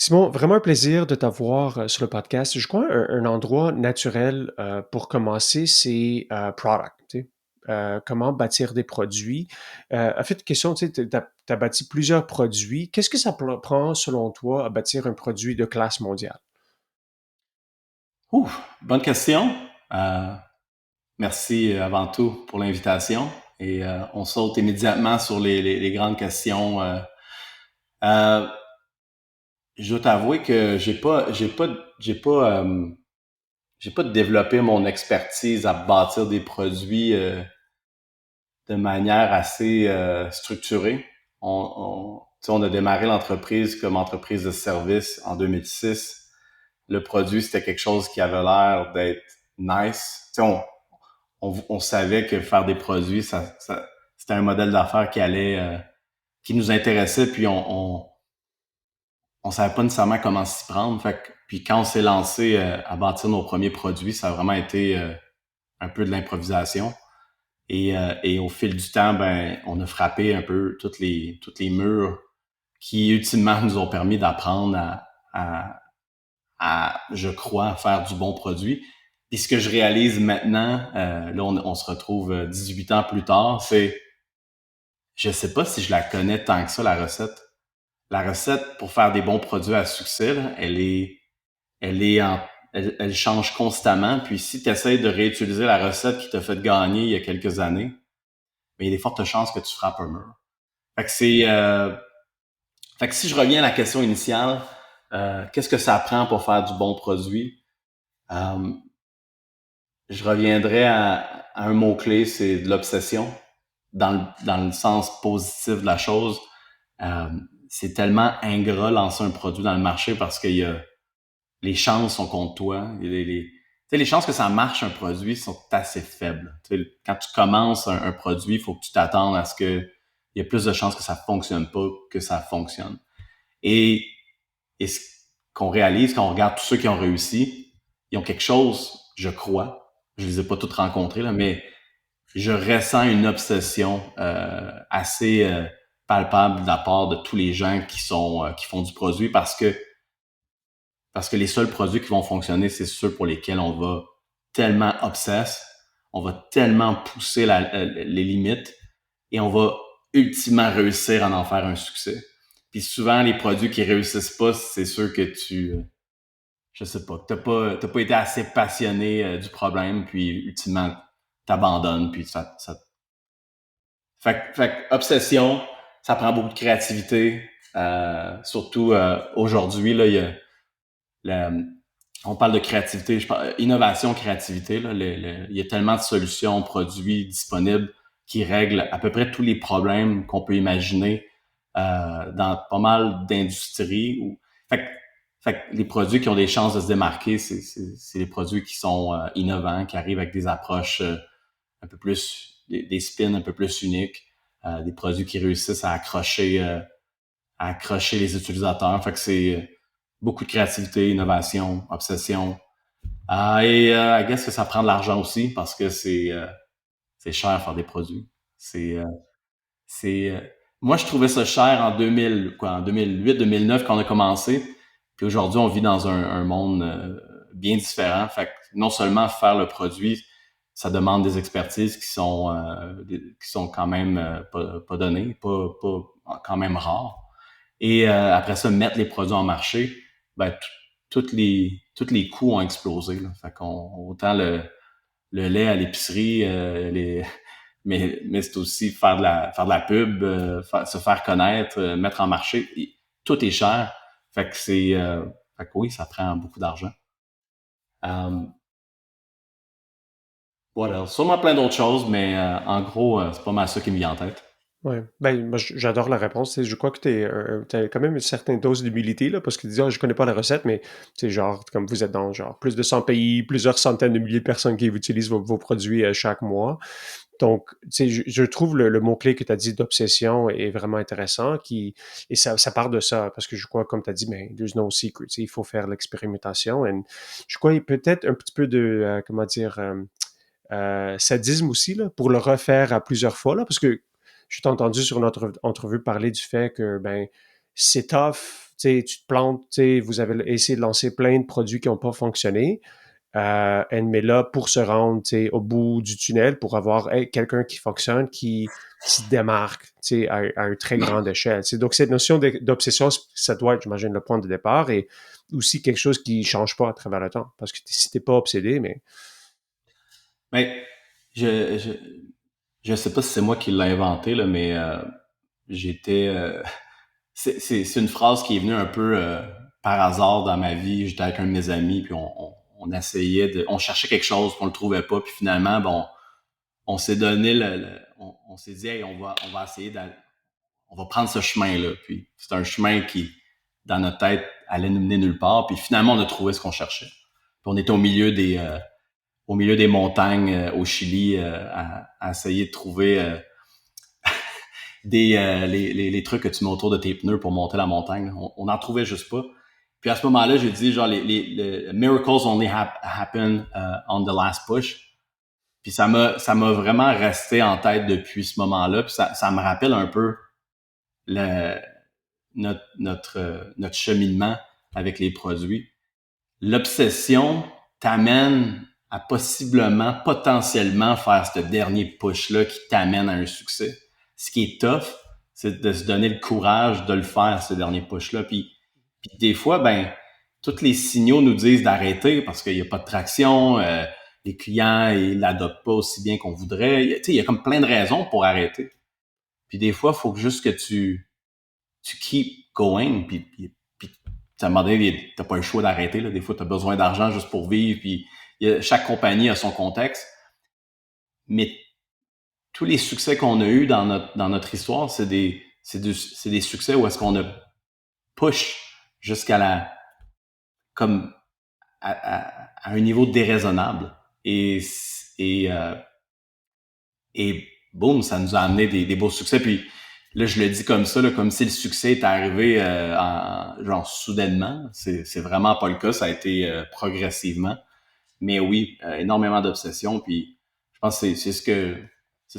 Simon, vraiment un plaisir de t'avoir sur le podcast. Je crois un endroit naturel pour commencer, c'est product. Tu sais. Comment bâtir des produits. En fait, question, tu sais, tu as bâti plusieurs produits. Qu'est-ce que ça prend, selon toi, à bâtir un produit de classe mondiale? Ouh, bonne question. Euh, Merci avant tout pour l'invitation. Et on saute immédiatement sur les grandes questions. Euh, je dois t'avouer que j'ai pas développé mon expertise à bâtir des produits de manière assez structurée. Tu sais, on a démarré l'entreprise comme entreprise de service en 2006. Le produit, c'était quelque chose qui avait l'air d'être nice. Tu sais, on savait que faire des produits, c'était un modèle d'affaires qui nous intéressait, puis on savait pas nécessairement comment s'y prendre. Puis quand on s'est lancé à bâtir nos premiers produits, ça a vraiment été un peu de l'improvisation. Et au fil du temps, ben, on a frappé un peu toutes les murs qui ultimement nous ont permis d'apprendre à, je crois, faire du bon produit. Et ce que je réalise maintenant, là, on se retrouve 18 ans plus tard, c'est, je sais pas si je la connais tant que ça, la recette. La recette pour faire des bons produits à succès, là, elle est en, elle change constamment. Puis si tu essaies de réutiliser la recette qui t'a fait gagner il y a quelques années, ben, il y a des fortes chances que tu frappes un mur. Fait que fait que si je reviens à la question initiale, qu'est-ce que ça prend pour faire du bon produit? Euh, je reviendrai à un mot-clé, c'est de l'obsession, dans le sens positif de la chose. Euh, c'est tellement ingrat lancer un produit dans le marché parce que les chances sont contre toi. Tu sais, les chances que ça marche un produit sont assez faibles. Tu sais, quand tu commences un produit, il faut que tu t'attendes à ce que il y a plus de chances que ça fonctionne pas que ça fonctionne. Et, et ce qu'on réalise quand on regarde tous ceux qui ont réussi, ils ont quelque chose, je crois. Je les ai pas tous rencontrés là, mais je ressens une obsession assez palpable de la part de tous les gens qui font du produit parce que les seuls produits qui vont fonctionner, c'est ceux pour lesquels on va tellement obsesse, on va tellement pousser les limites et on va ultimement réussir à en faire un succès. Puis souvent, les produits qui réussissent pas, c'est ceux que je sais pas, t'as pas été assez passionné du problème, puis ultimement, t'abandonnes, puis obsession, ça prend beaucoup de créativité, surtout aujourd'hui, là, la- on parle de créativité, innovation, créativité, là, il y a tellement de solutions, produits disponibles qui règlent à peu près tous les problèmes qu'on peut imaginer dans pas mal d'industries. Fait, que- fait que les produits qui ont des chances de se démarquer, c'est les produits qui sont innovants, qui arrivent avec des approches un peu plus, des spins un peu plus uniques, des produits qui réussissent à accrocher les utilisateurs. Fait que c'est beaucoup de créativité, innovation, obsession. I guess que ça prend de l'argent aussi parce que c'est cher faire des produits. C'est c'est moi je trouvais ça cher en 2000 quoi en 2008 2009 quand on a commencé. Puis aujourd'hui on vit dans un monde bien différent. Fait que non seulement faire le produit, ça demande des expertises qui sont quand même pas données, quand même rares. Et après ça, mettre les produits en marché, ben, tous les coûts ont explosé. Là. Fait qu'on, autant le lait à l'épicerie, mais c'est aussi faire de la pub, se faire connaître, mettre en marché. Tout est cher. Fait que fait que oui, ça prend beaucoup d'argent. Euh, voilà. Sûrement plein d'autres choses, mais en gros, c'est pas mal ça qui me vient en tête. Ouais. Ben, moi, j'adore la réponse. Tu sais, je crois que t'as quand même une certaine dose d'humilité, là, parce que tu dis, ah, je connais pas la recette, mais c'est genre, comme vous êtes dans genre plus de 100 pays, plusieurs centaines de milliers de personnes qui utilisent vos produits chaque mois. Donc, tu sais, je trouve le mot-clé que tu as dit d'obsession est vraiment intéressant, et ça part de ça, parce que je crois, comme tu as dit, mais there's no secret, tu sais, il faut faire l'expérimentation. Et je crois qu'il y a peut-être un petit peu de, comment dire, sadisme aussi, là, pour le refaire à plusieurs fois, là, parce que je t'ai entendu sur notre entrevue parler du fait que, ben, c'est tough, tu sais, tu te plantes, tu sais, vous avez essayé de lancer plein de produits qui n'ont pas fonctionné. Mais là, pour se rendre au bout du tunnel, pour avoir quelqu'un qui fonctionne, qui se démarque à une très grande échelle. T'sais. Donc, cette notion d'obsession, ça doit être, j'imagine, le point de départ et aussi quelque chose qui ne change pas à travers le temps. Parce que si tu n'es pas obsédé, mais... Mais je, je, je sais pas si c'est moi qui l'ai inventé, là, mais j'étais... c'est une phrase qui est venue un peu par hasard dans ma vie. J'étais avec un de mes amis, puis on essayait de... On cherchait quelque chose, puis on le trouvait pas, puis finalement, bon, on s'est donné on s'est dit, hey, on va essayer d'aller... On va prendre ce chemin-là. Puis c'est un chemin qui, dans notre tête, allait nous mener nulle part. Puis finalement, on a trouvé ce qu'on cherchait. Puis on était au milieu des montagnes au Chili à essayer de trouver les trucs que tu mets autour de tes pneus pour monter la montagne. On en trouvait juste pas. Puis à ce moment-là, j'ai dit genre les miracles only happen on the last push. Puis ça m'a vraiment resté en tête depuis ce moment-là. Puis ça me rappelle un peu le, notre cheminement avec les produits. L'obsession t'amène à potentiellement faire ce dernier push-là qui t'amène à un succès. Ce qui est tough, c'est de se donner le courage de le faire, ce dernier push-là. Puis des fois, ben, tous les signaux nous disent d'arrêter parce qu'il n'y a pas de traction, les clients, ils l'adoptent pas aussi bien qu'on voudrait. Tu sais, il y a comme plein de raisons pour arrêter. Puis des fois, il faut juste que tu keep going, puis à un moment donné, t'as pas le choix d'arrêter. Là. Des fois, tu as besoin d'argent juste pour vivre, puis chaque compagnie a son contexte. Mais tous les succès qu'on a eus dans notre histoire, c'est des succès où est-ce qu'on a push jusqu'à comme à un niveau déraisonnable. Et, euh, et boum, ça nous a amené des beaux succès. Puis là, je le dis comme ça, là, comme si le succès était arrivé genre soudainement. C'est vraiment pas le cas. Ça a été progressivement. Mais oui, énormément d'obsession. Puis je pense que c'est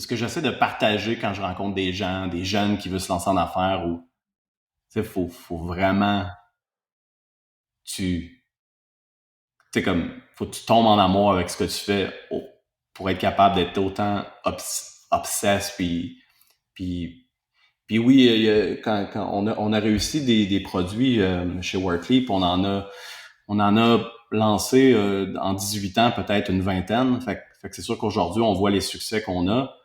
ce que j'essaie de partager quand je rencontre des gens, des jeunes qui veulent se lancer en affaires où tu sais, faut vraiment tu sais comme faut que tu tombes en amour avec ce que tu fais pour être capable d'être autant obsesse puis puis oui, quand on a réussi des produits chez Workly, puis on en a lancé en 18 ans peut-être une vingtaine. Fait que c'est sûr qu'aujourd'hui, on voit les succès qu'on a.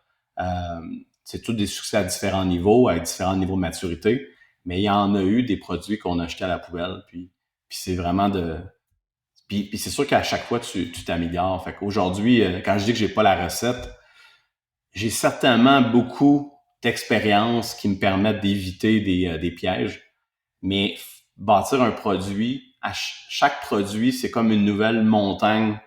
C'est tous des succès à différents niveaux, avec différents niveaux de maturité. Mais il y en a eu des produits qu'on a jetés à la poubelle. Puis c'est vraiment de... Puis c'est sûr qu'à chaque fois, tu t'améliores. Fait qu'aujourd'hui, quand je dis que j'ai pas la recette, j'ai certainement beaucoup d'expériences qui me permettent d'éviter des pièges, mais bâtir un produit, chaque produit, c'est comme une nouvelle montagne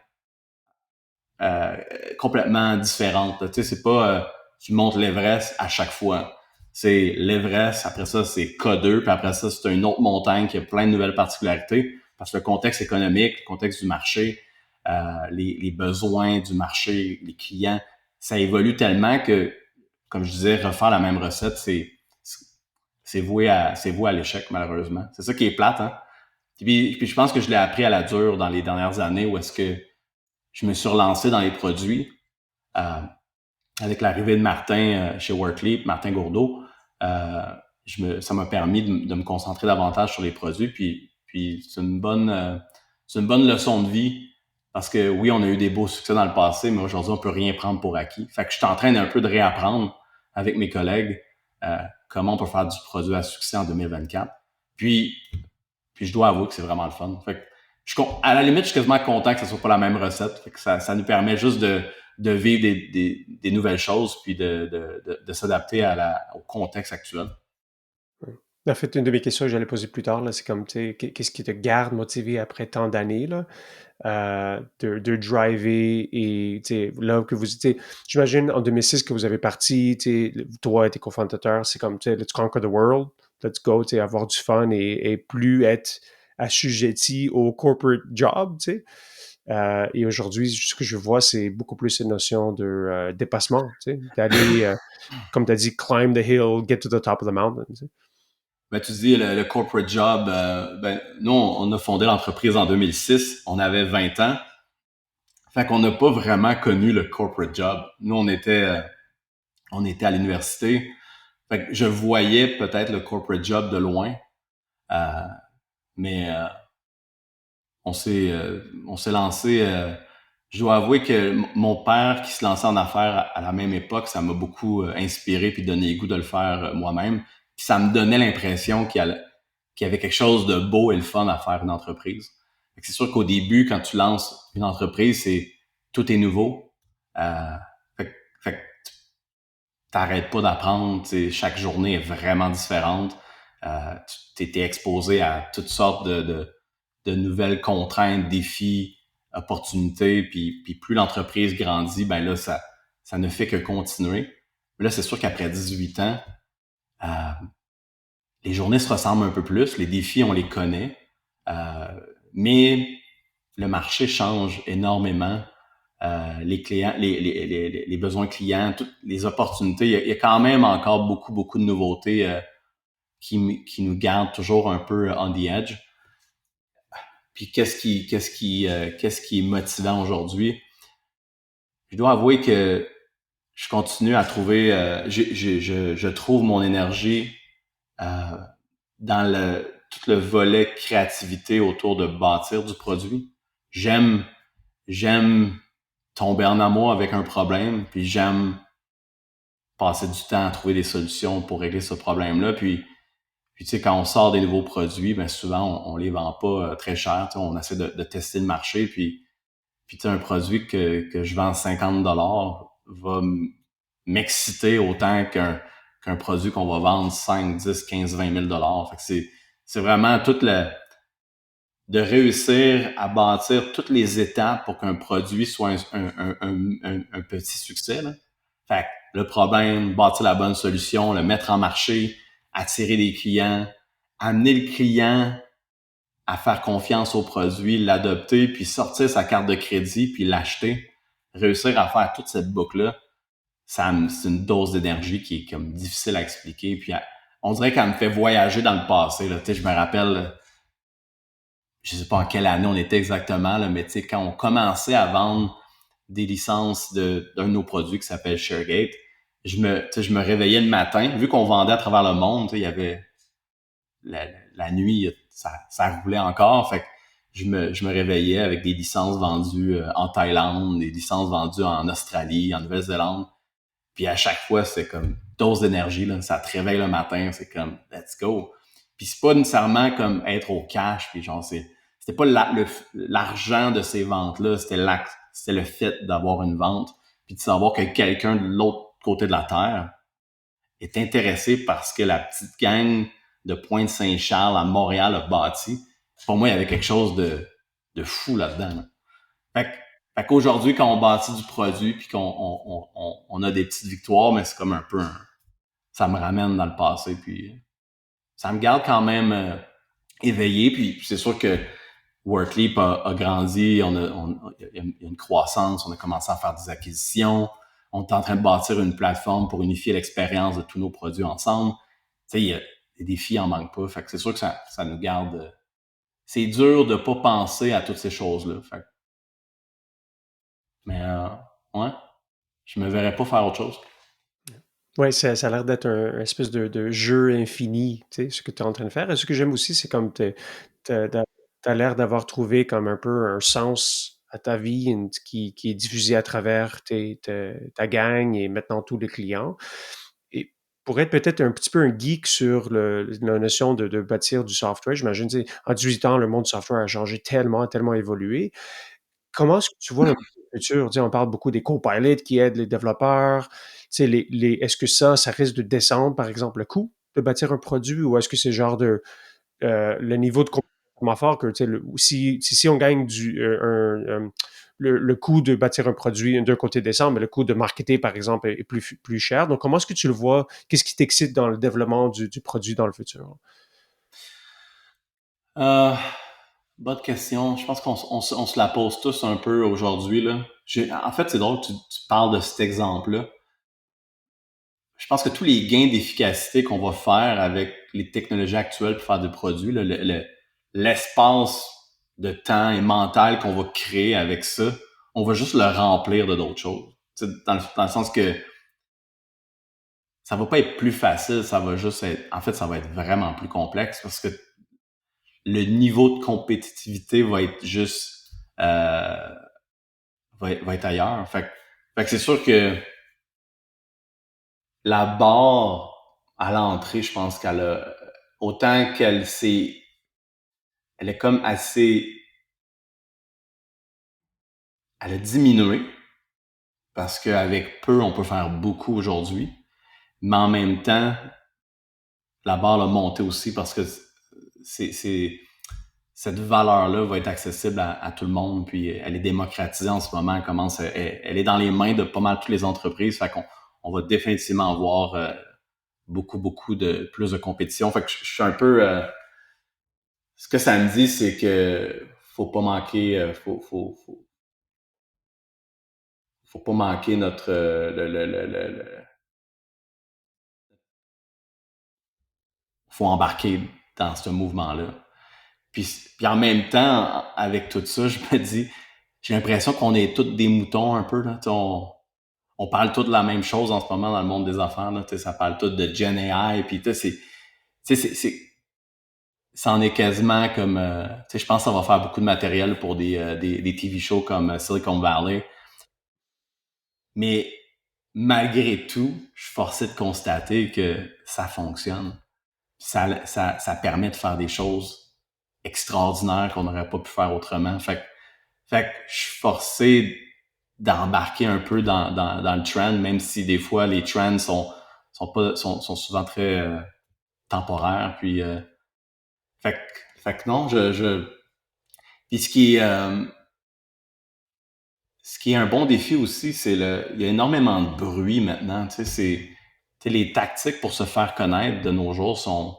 euh, complètement différente. Tu sais, c'est pas tu montes l'Everest à chaque fois. C'est l'Everest, après ça, c'est K2, puis après ça, c'est une autre montagne qui a plein de nouvelles particularités, parce que le contexte économique, le contexte du marché, les besoins du marché, les clients, ça évolue tellement que, comme je disais, refaire la même recette, c'est voué à l'échec, malheureusement. C'est ça qui est plate, hein. Puis je pense que je l'ai appris à la dure dans les dernières années où est-ce que je me suis relancé dans les produits euh, avec l'arrivée de Martin chez Workly, Martin Gourdeau. Euh, ça m'a permis de me concentrer davantage sur les produits. Puis c'est une bonne leçon de vie parce que oui, on a eu des beaux succès dans le passé, mais aujourd'hui, on peut rien prendre pour acquis. Fait que je suis en train d'un peu de réapprendre avec mes collègues comment on peut faire du produit à succès en 2024. Puis puis je dois avouer que c'est vraiment le fun. Fait que à la limite, je suis quasiment content que ce soit pas la même recette. Fait que ça nous permet juste de vivre des nouvelles choses puis de s'adapter au contexte actuel. En fait, une de mes questions que j'allais poser plus tard, là, c'est comme, tu sais, qu'est-ce qui te garde motivé après tant d'années, là, de driver et, tu sais, là que vous, tu sais, j'imagine en 2006 que vous avez parti, tu sais, toi et tes cofondateurs, c'est comme, tu sais, let's conquer the world, let's go, tu sais, avoir du fun et plus être assujetti au corporate job, tu sais. Et aujourd'hui, ce que je vois, c'est beaucoup plus une notion de dépassement, tu sais, d'aller, comme tu as dit, climb the hill, get to the top of the mountain, tu sais. Ben, tu dis le corporate job, ben, nous, on a fondé l'entreprise en 2006, on avait 20 ans. Fait qu'on n'a pas vraiment connu le corporate job. Nous, on était à l'université. Fait que je voyais peut-être le corporate job de loin, euh, mais on s'est lancé. Je dois avouer que mon père qui se lançait en affaires à la même époque, ça m'a beaucoup inspiré puis donné le goût de le faire moi-même. Puis ça me donnait l'impression qu'il y avait quelque chose de beau et le fun à faire une entreprise. C'est sûr qu'au début, quand tu lances une entreprise, tout est nouveau. Euh, fait que t'arrêtes pas d'apprendre. Chaque journée est vraiment différente. Tu t'es exposé à toutes sortes de nouvelles contraintes, défis, opportunités. Puis plus l'entreprise grandit, ben là, ça ne fait que continuer. Mais là, c'est sûr qu'après 18 ans, euh, les journées se ressemblent un peu plus. Les défis, on les connaît. Euh, mais le marché change énormément. Les clients, les besoins clients, toutes les opportunités. Il y a quand même encore beaucoup de nouveautés qui nous gardent toujours un peu on the edge. Puis qu'est-ce qui est motivant aujourd'hui? Je dois avouer que je continue à trouver, je trouve mon énergie euh, dans tout le volet créativité autour de bâtir du produit. J'aime, j'aime tomber en amour avec un problème, puis j'aime passer du temps à trouver des solutions pour régler ce problème-là. Puis tu sais, quand on sort des nouveaux produits, ben souvent on les vend pas très cher. Tu sais, on essaie de tester le marché, puis tu sais, un produit que je vends 50$ va m'exciter autant qu'un produit qu'on va vendre 5, 10, 15, 20 000$. Fait que c'est vraiment de réussir à bâtir toutes les étapes pour qu'un produit soit un petit succès. Là. Fait que le problème, bâtir la bonne solution, le mettre en marché, attirer des clients, amener le client à faire confiance au produit, l'adopter, puis sortir sa carte de crédit, puis l'acheter. Réussir à faire toute cette boucle-là, c'est une dose d'énergie qui est comme difficile à expliquer. Puis on dirait qu'elle me fait voyager dans le passé. Là. Tu sais, je me rappelle, je sais pas en quelle année on était exactement, là, mais tu sais, quand on commençait à vendre des licences d'un de nos produits qui s'appelle ShareGate, je me réveillais le matin, vu qu'on vendait à travers le monde, il y avait la nuit, ça roulait encore, fait que je me réveillais avec des licences vendues en Thaïlande, des licences vendues en Australie, en Nouvelle-Zélande, puis à chaque fois, c'est comme dose d'énergie, là, ça te réveille le matin, c'est comme let's go. Puis c'est pas nécessairement comme être au cash, puis genre c'était pas l'argent de ces ventes-là, c'était le fait d'avoir une vente, puis de savoir que quelqu'un de l'autre côté de la terre est intéressé par ce que la petite gang de Pointe-Saint-Charles à Montréal a bâti. Pour moi, il y avait quelque chose de fou là-dedans. Là. Fait, fait qu'aujourd'hui, quand on bâtit du produit puis qu'on a des petites victoires, mais c'est comme un peu ça me ramène dans le passé puis ça me garde quand même éveillé puis c'est sûr que Workleap a grandi, il y a une croissance, on a commencé à faire des acquisitions, on est en train de bâtir une plateforme pour unifier l'expérience de tous nos produits ensemble. Tu sais, il y a des défis en manque pas. Fait que c'est sûr que ça nous garde. C'est dur de pas penser à toutes ces choses-là. Fait que, mais ouais, je me verrais pas faire autre chose. Ouais, ça a l'air d'être un espèce de jeu infini, tu sais, ce que tu es en train de faire. Et ce que j'aime aussi, c'est comme t'as l'air d'avoir trouvé comme un peu un sens à ta vie qui est diffusé à travers ta gang et maintenant tous les clients. Et pour être peut-être un petit peu un geek sur la notion de bâtir du software, j'imagine, tu sais, en 18 ans, le monde du software a changé tellement évolué. Comment est-ce que tu vois le futur? Tu sais, on parle beaucoup des copilots qui aident les développeurs. Tu sais, est-ce que ça risque de descendre, par exemple, le coût de bâtir un produit ou est-ce que c'est genre le niveau de compétence tellement fort que, tu sais, si on gagne le coût de bâtir un produit d'un côté descend, mais le coût de marketer, par exemple, est plus cher. Donc, comment est-ce que tu le vois? Qu'est-ce qui t'excite dans le développement du produit dans le futur? Euh, Bonne question. Je pense on se la pose tous un peu aujourd'hui là. En fait, c'est drôle que tu parles de cet exemple-là. je pense que tous les gains d'efficacité qu'on va faire avec les technologies actuelles pour faire des produits, là, l'espace de temps et mental qu'on va créer avec ça, on va juste le remplir de d'autres choses. Dans le sens que ça va pas être plus facile, ça va juste être, en fait, ça va être vraiment plus complexe parce que le niveau de compétitivité va être juste, va être ailleurs. Fait que c'est sûr que la barre à l'entrée, je pense qu'elle a, autant elle est comme assez, elle a diminué parce qu'avec peu, on peut faire beaucoup aujourd'hui. Mais en même temps, la barre a monté aussi parce que cette valeur-là va être accessible à tout le monde, puis elle est démocratisée en ce moment. Elle est dans les mains de pas mal toutes les entreprises. Fait qu'on on va définitivement avoir beaucoup de plus de compétition. Fait que je suis un peu ce que ça me dit, c'est que faut pas manquer, faut pas manquer notre faut embarquer dans ce mouvement-là. Puis en même temps, avec tout ça, je me dis, j'ai l'impression qu'on est tous des moutons un peu là. On parle tous de la même chose en ce moment dans le monde des affaires là. Ça parle tout de Gen AI, puis ça en est quasiment comme, je pense que ça va faire beaucoup de matériel pour des TV shows comme Silicon Valley. Mais malgré tout, je suis forcé de constater que ça fonctionne. Ça permet de faire des choses extraordinaires qu'on n'aurait pas pu faire autrement. Fait que je suis forcé d'embarquer un peu dans le trend, même si des fois les trends sont souvent très temporaires. Puis fait que non, puis ce qui est un bon défi aussi, il y a énormément de bruit maintenant. Les tactiques pour se faire connaître de nos jours sont,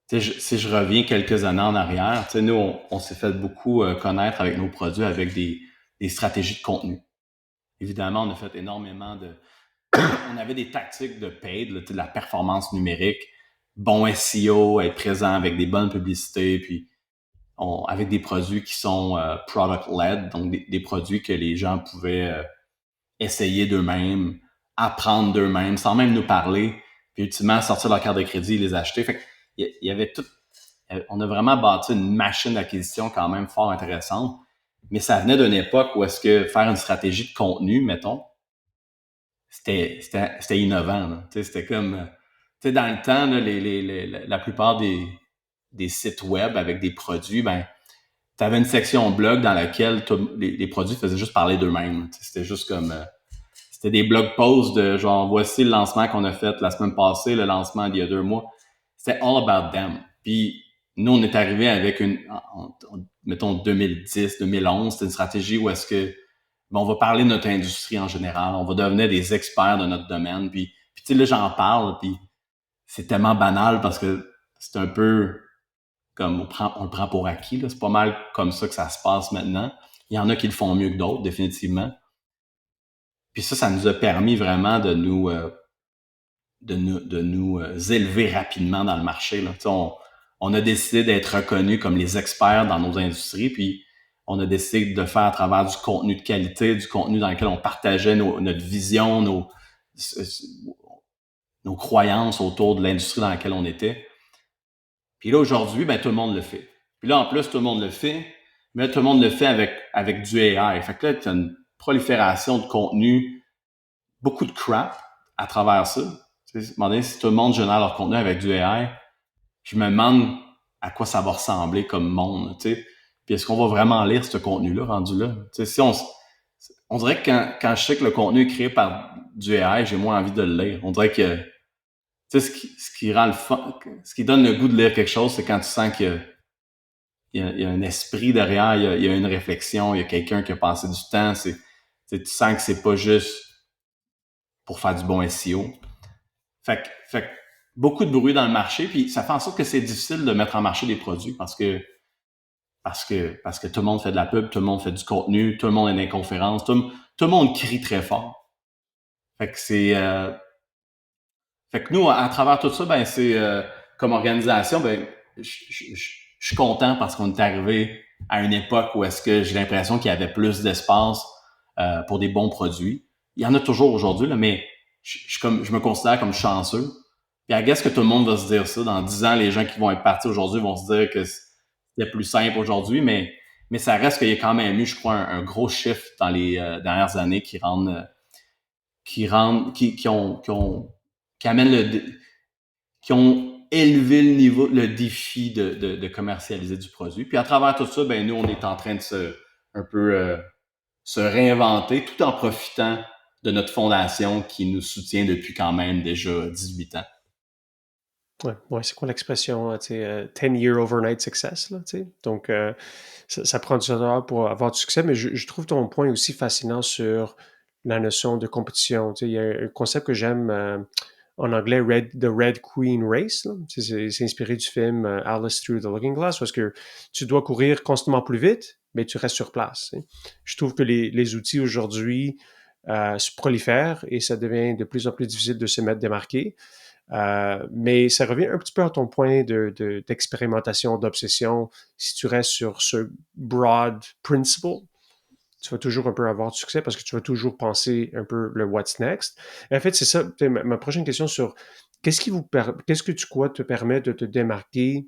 si je reviens quelques années en arrière, nous, on s'est fait beaucoup connaître avec nos produits, avec des stratégies de contenu. Évidemment, on a fait énormément on avait des tactiques de paid, là, de la performance numérique, bon SEO, être présent avec des bonnes publicités, puis avec des produits qui sont product-led, donc des produits que les gens pouvaient essayer d'eux-mêmes, apprendre d'eux-mêmes, sans même nous parler, puis ultimement sortir leur carte de crédit et les acheter. Fait il y avait tout. On a vraiment bâti une machine d'acquisition quand même fort intéressante, mais ça venait d'une époque où est-ce que faire une stratégie de contenu, mettons, c'était innovant. Là. C'était comme, dans le temps, là, la plupart des sites web avec des produits, ben, tu avais une section blog dans laquelle les produits faisaient juste parler d'eux-mêmes. C'était juste comme, c'était des blog posts de genre, voici le lancement qu'on a fait la semaine passée, le lancement d'il y a 2 mois. C'était all about them. Puis nous, on est arrivé avec mettons 2010, 2011, c'était une stratégie où est-ce que on va parler de notre industrie en général, on va devenir des experts de notre domaine. Puis tu sais, là, j'en parle, puis c'est tellement banal parce que c'est un peu comme on le prend pour acquis. Là. C'est pas mal comme ça que ça se passe maintenant. Il y en a qui le font mieux que d'autres, définitivement. Puis ça nous a permis vraiment de nous élever rapidement dans le marché. Là. On a décidé d'être reconnus comme les experts dans nos industries, puis on a décidé de faire à travers du contenu de qualité, du contenu dans lequel on partageait notre vision, nos croyances autour de l'industrie dans laquelle on était. Puis là, aujourd'hui, ben, tout le monde le fait. Puis là, en plus, tout le monde le fait, mais là, tout le monde le fait avec du AI. Fait que là, tu as une prolifération de contenu, beaucoup de crap à travers ça. Tu sais, si tout le monde génère leur contenu avec du AI, je me demande à quoi ça va ressembler comme monde, tu sais. Puis est-ce qu'on va vraiment lire ce contenu-là rendu là? Tu sais, on dirait que quand je sais que le contenu est créé par du AI, j'ai moins envie de le lire. On dirait que, tu sais, ce qui rend le fun, ce qui donne le goût de lire quelque chose, c'est quand tu sens il y a un esprit derrière, il y a une réflexion, il y a quelqu'un qui a passé du temps. Tu sens que c'est pas juste pour faire du bon SEO. Fait que beaucoup de bruit dans le marché, puis ça fait en sorte que c'est difficile de mettre en marché des produits parce que tout le monde fait de la pub, tout le monde fait du contenu, tout le monde est dans les conférences, tout le monde crie très fort. Fait que Fait que nous, à travers tout ça, ben c'est comme organisation, ben je suis content parce qu'on est arrivé à une époque où est-ce que j'ai l'impression qu'il y avait plus d'espace pour des bons produits. Il y en a toujours aujourd'hui, là, mais je me considère comme chanceux. Puis I guess que tout le monde va se dire ça. Dans 10 ans, les gens qui vont être partis aujourd'hui vont se dire que c'est plus simple aujourd'hui, mais ça reste qu'il y a quand même eu, je crois, un gros shift dans les dernières années qui amènent qui ont élevé le niveau, le défi de commercialiser du produit. Puis à travers tout ça, ben nous, on est en train de un peu se réinventer tout en profitant de notre fondation qui nous soutient depuis quand même déjà 18 ans. Ouais, ouais, c'est quoi l'expression, tu sais, 10-year overnight success, là, tu sais? Donc, ça prend du temps pour avoir du succès, mais je trouve ton point aussi fascinant sur la notion de compétition. Tu sais, il y a un concept que j'aime en anglais, The Red Queen Race, là. C'est inspiré du film Alice Through the Looking Glass, parce que tu dois courir constamment plus vite, mais tu restes sur place, tu sais. Je trouve que les outils aujourd'hui se prolifèrent et ça devient de plus en plus difficile de se mettre démarquer. Mais ça revient un petit peu à ton point d'expérimentation, d'obsession. Si tu restes sur ce broad principle, tu vas toujours un peu avoir du succès parce que tu vas toujours penser un peu le what's next. Et en fait, c'est ça, ma prochaine question sur qu'est-ce que tu crois te permet de te démarquer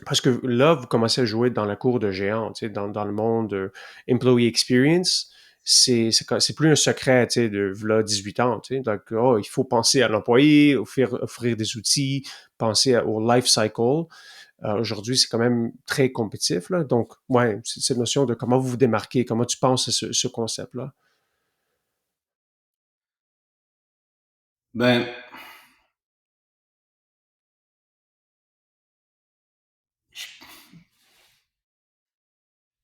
parce que là, vous commencez à jouer dans la cour de géant, tu sais, dans le monde employee experience. C'est plus un secret, tu sais, de là 18 ans, tu sais. Donc, oh, il faut penser à l'employé, offrir des outils, penser au life cycle. Aujourd'hui, c'est quand même très compétitif, là. Donc, ouais, c'est cette notion de comment vous vous démarquez, comment tu penses à ce concept-là. Ben,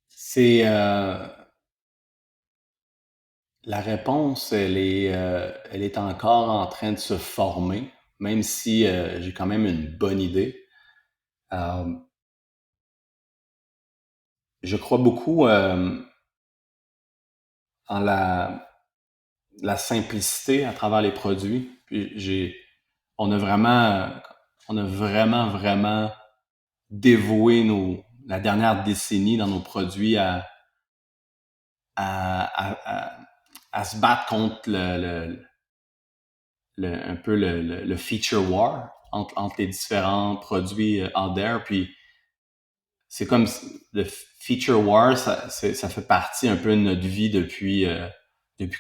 c'est la réponse, elle est encore en train de se former, même si j'ai quand même une bonne idée. Euh, je crois beaucoup en la simplicité à travers les produits. Puis on a vraiment, on a vraiment dévoué la dernière décennie dans nos produits à, à, à se battre contre un peu le feature war entre les différents produits out there. Puis c'est comme le feature war, ça fait partie un peu de notre vie depuis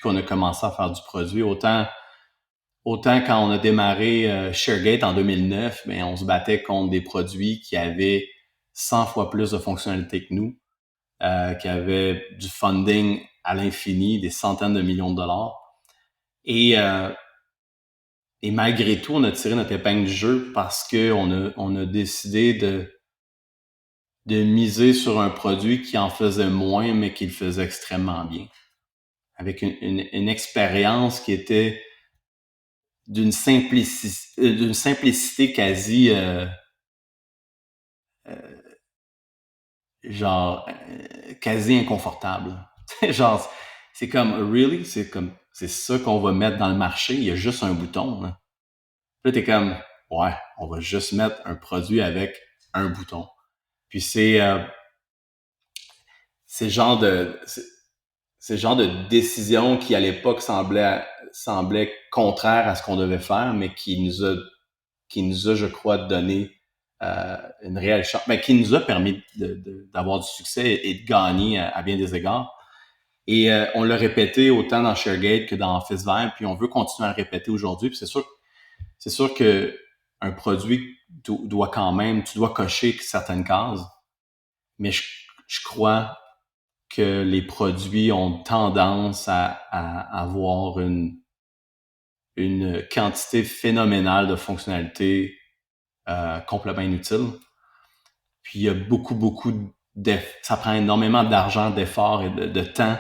qu'on a commencé à faire du produit. Autant quand on a démarré ShareGate en 2009, ben, on se battait contre des produits qui avaient 100 fois plus de fonctionnalités que nous, qui avaient du funding à l'infini, des centaines de millions de dollars. Et, euh, et malgré tout, on a tiré notre épingle du jeu parce que on a décidé de miser sur un produit qui en faisait moins, mais qui le faisait extrêmement bien. Avec une expérience qui était d'une simplicité quasi quasi inconfortable. genre c'est comme really, c'est ça qu'on va mettre dans le marché, il y a juste un bouton. Là, là t'es comme ouais, on va juste mettre un produit avec un bouton. Puis c'est le genre de c'est le genre de décision qui à l'époque semblait contraire à ce qu'on devait faire, mais qui nous a, je crois, donné une réelle chance, mais qui nous a permis d'avoir du succès et de gagner à bien des égards. Et on l'a répété autant dans ShareGate que dans OfficeVibe, puis on veut continuer à le répéter aujourd'hui. Puis c'est sûr que un produit doit quand même, tu dois cocher certaines cases, mais je crois que les produits ont tendance à avoir une quantité phénoménale de fonctionnalités complètement inutiles. Puis il y a beaucoup ça prend énormément d'argent, d'efforts et de temps,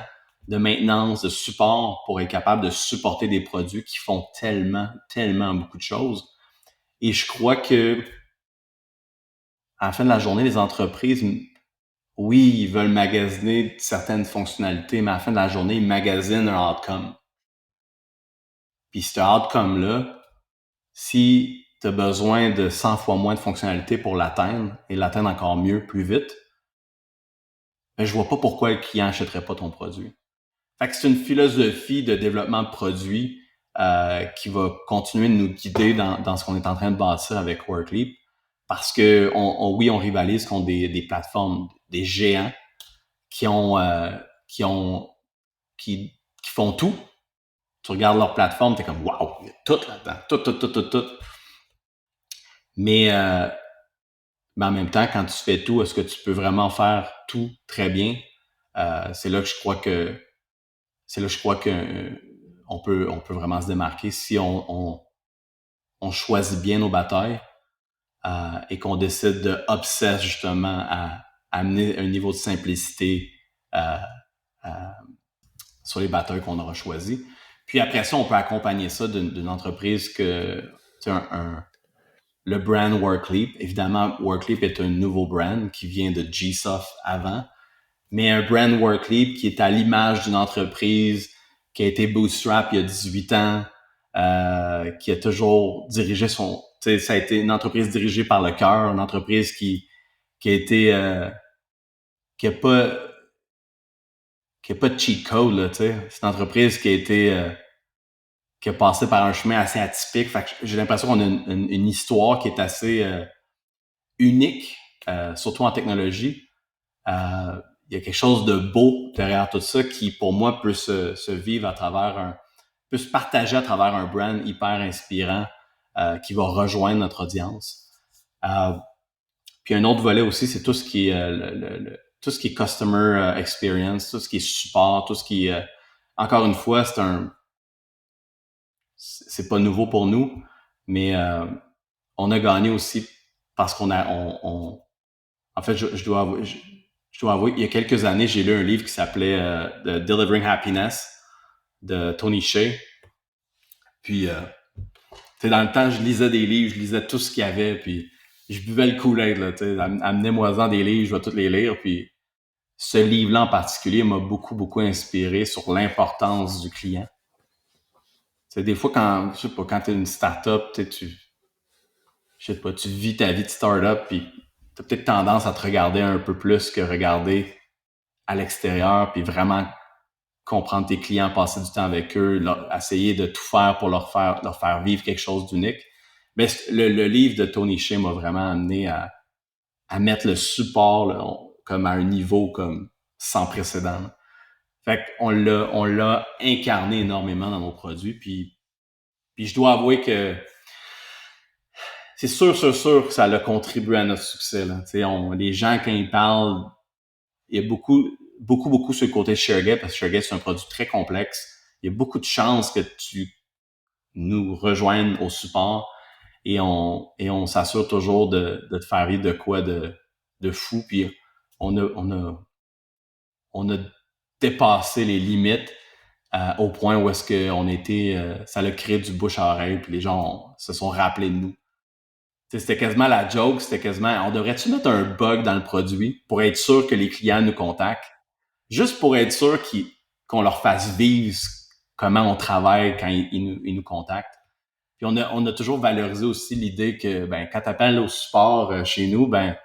de maintenance, de support pour être capable de supporter des produits qui font tellement beaucoup de choses. Et je crois que à la fin de la journée, les entreprises, oui, ils veulent magasiner certaines fonctionnalités, mais à la fin de la journée, ils magasinent un outcome. Puis cet outcome-là, Si tu as besoin de 100 fois moins de fonctionnalités pour l'atteindre et l'atteindre encore mieux, plus vite, ben, je vois pas pourquoi le client achèterait pas ton produit. Fait que c'est une philosophie de développement de produits qui va continuer de nous guider dans ce qu'on est en train de bâtir avec Workleap. Parce que oui, on rivalise contre des plateformes, des géants qui ont qui ont qui font tout. Tu regardes leur plateforme, t'es comme waouh, il y a tout là-dedans, tout. Mais en même temps, quand tu fais tout, est-ce que tu peux vraiment faire tout très bien? C'est là que je crois que on peut vraiment se démarquer si on choisit bien nos batailles et qu'on décide de obsesse justement à amener un niveau de simplicité euh, euh, sur les batailles qu'on aura choisies. Puis après ça, on peut accompagner ça d'une entreprise que le brand Workleap. Évidemment, Workleap est un nouveau brand qui vient de GSoft avant, mais un brand Workleap qui est à l'image d'une entreprise qui a été bootstrap il y a 18 ans, qui a toujours dirigé son... Ça a été une entreprise dirigée par le cœur, une entreprise qui a été... qui a pas de cheat code, là, tu sais. C'est une entreprise qui a été... qui a passé par un chemin assez atypique. Fait que j'ai l'impression qu'on a une histoire qui est assez unique, surtout en technologie. Il y a quelque chose de beau derrière tout ça qui, pour moi, peut se vivre à travers peut se partager à travers un brand hyper inspirant qui va rejoindre notre audience. Puis un autre volet aussi, c'est tout ce qui est tout ce qui est customer experience, tout ce qui est support, tout ce qui est encore une fois, c'est pas nouveau pour nous, mais on a gagné aussi parce qu'on a en fait je dois avouer, il y a quelques années, j'ai lu un livre qui s'appelait The Delivering Happiness de Tony Hsieh. Puis, dans le temps, je lisais des livres, je lisais tout ce qu'il y avait, puis je buvais le Kool-Aid, là, amenez-moi-en des livres, je vais tous les lire, puis ce livre-là en particulier m'a beaucoup inspiré sur l'importance du client. T'sais, des fois, quand, je sais pas, quand t'es une start-up, je sais pas, tu vis ta vie de start-up, puis t'as peut-être tendance à te regarder un peu plus que regarder à l'extérieur, puis vraiment comprendre tes clients, passer du temps avec eux, essayer de tout faire pour leur faire vivre quelque chose d'unique. Mais le livre de Tony Hsieh m'a vraiment amené à mettre le support là, comme à un niveau comme sans précédent. Fait qu'on l'a incarné énormément dans nos produits. Puis je dois avouer que c'est sûr que ça a contribué à notre succès. Là. Les gens, quand ils parlent, il y a beaucoup sur le côté ShareGate, parce que ShareGate, c'est un produit très complexe. Il y a beaucoup de chances que tu nous rejoignes au support et on s'assure toujours de te faire vivre de quoi de fou. Puis on a dépassé les limites au point où est-ce qu'on était, ça a créé du bouche à oreille, puis les gens se sont rappelés de nous. C'était quasiment la joke, c'était quasiment, on devrait-tu mettre un bug dans le produit pour être sûr que les clients nous contactent? Juste pour être sûr qu'on leur fasse vivre comment on travaille quand ils nous contactent. Puis on a toujours valorisé aussi l'idée que ben quand tu appelles au support chez nous, ben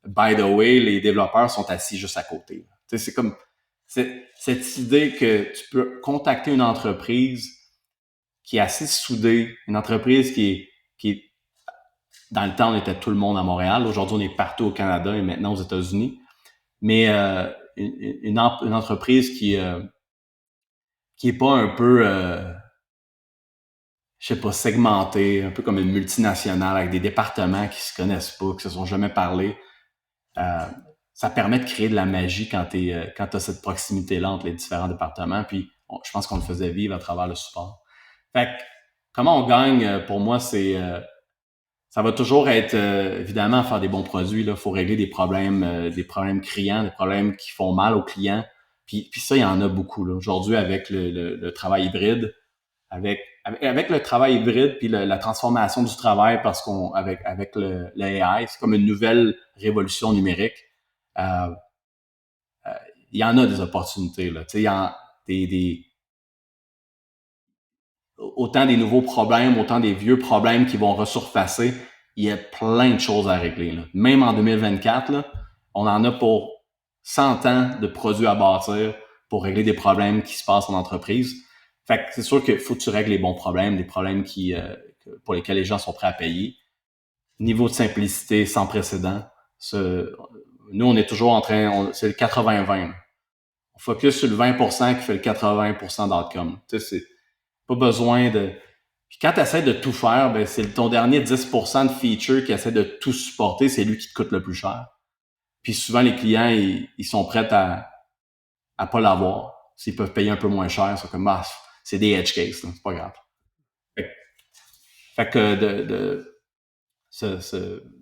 by the way, les développeurs sont assis juste à côté. Tu sais, c'est comme cette idée que tu peux contacter une entreprise qui est assez soudée, une entreprise qui est dans le temps, on était tout le monde à Montréal. Aujourd'hui, on est partout au Canada et maintenant aux États-Unis. Mais une entreprise qui est pas un peu je sais pas, segmentée, un peu comme une multinationale avec des départements qui se connaissent pas, qui se sont jamais parlé. Euh, Ça permet de créer de la magie quand t'as cette proximité-là entre les différents départements. Puis je pense qu'on le faisait vivre à travers le support. Fait que, comment on gagne, pour moi, ça va toujours être évidemment faire des bons produits. Là, faut régler des problèmes criants, des problèmes qui font mal aux clients. Puis ça, il y en a beaucoup. Là. Aujourd'hui, avec le travail hybride, avec le travail hybride puis la transformation du travail, parce qu'on avec le AI, c'est comme une nouvelle révolution numérique. Euh, il y en a des opportunités là. Tu sais, il y en des autant des nouveaux problèmes, autant des vieux problèmes qui vont resurfacer. Il y a plein de choses à régler, là. Même en 2024, là, on en a pour 100 ans de produits à bâtir pour régler des problèmes qui se passent en entreprise. Fait que c'est sûr qu'il faut que tu règles les bons problèmes, des problèmes pour lesquels les gens sont prêts à payer. Niveau de simplicité sans précédent. Nous, on est toujours c'est le 80-20. On focus sur le 20% qui fait le 80% d'outcome. Tu sais, c'est pas besoin de... Puis quand tu essaies de tout faire, ben c'est ton dernier 10% de feature qui essaie de tout supporter, c'est lui qui te coûte le plus cher. Puis souvent, les clients, ils sont prêts à pas l'avoir. S'ils peuvent payer un peu moins cher, c'est comme, c'est des edge cases, là, c'est pas grave. Fait que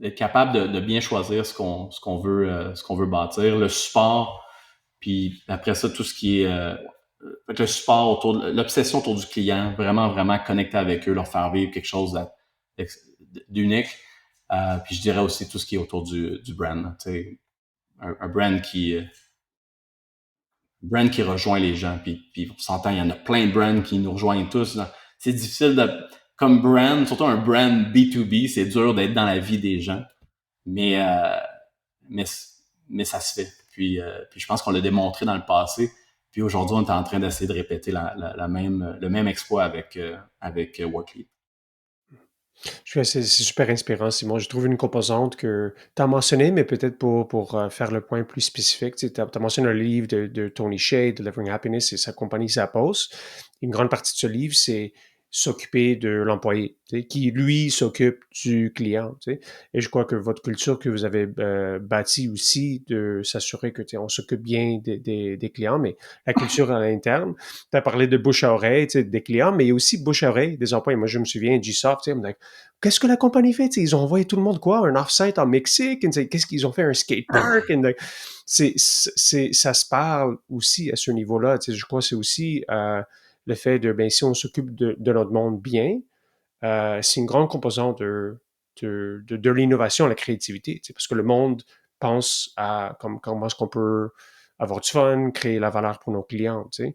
être capable de bien choisir ce qu'on veut bâtir, le support, puis après ça, tout ce qui est le support autour de l'obsession autour du client, vraiment, vraiment connecter avec eux, leur faire vivre quelque chose d'unique. Puis je dirais aussi tout ce qui est autour du brand. Tu sais, un brand qui rejoint les gens. Puis on s'entend, il y en a plein de brands qui nous rejoignent tous. Là. C'est difficile comme brand, surtout un brand B2B, c'est dur d'être dans la vie des gens. Mais mais ça se fait. Puis je pense qu'on l'a démontré dans le passé. Puis aujourd'hui, on est en train d'essayer de répéter le même exploit avec Worklead. C'est super inspirant, Simon. Je trouve une composante que tu as mentionné, mais peut-être pour faire le point plus spécifique. Tu as mentionné un livre de Tony Hsieh, Delivering Happiness, et sa compagnie Zappos. Une grande partie de ce livre, c'est s'occuper de l'employé, tu sais, qui, lui, s'occupe du client. Tu sais. Et je crois que votre culture que vous avez bâtie aussi, de s'assurer que tu sais, on s'occupe bien des clients, mais la culture à l'interne. Tu as parlé de bouche à oreille tu sais, des clients, mais aussi bouche à oreille des employés. Moi, je me souviens, G-Soft, tu sais, qu'est-ce que la compagnie fait? T'sais, ils ont envoyé tout le monde quoi? Un off-site en Mexique? Qu'est-ce qu'ils ont fait? Un skatepark? Ça se parle aussi à ce niveau-là. Je crois que c'est aussi le fait de, ben, si on s'occupe de notre monde bien, c'est une grande composante de l'innovation, la créativité. Parce que le monde pense à comment est-ce qu'on peut avoir du fun, créer la valeur pour nos clients. T'sais.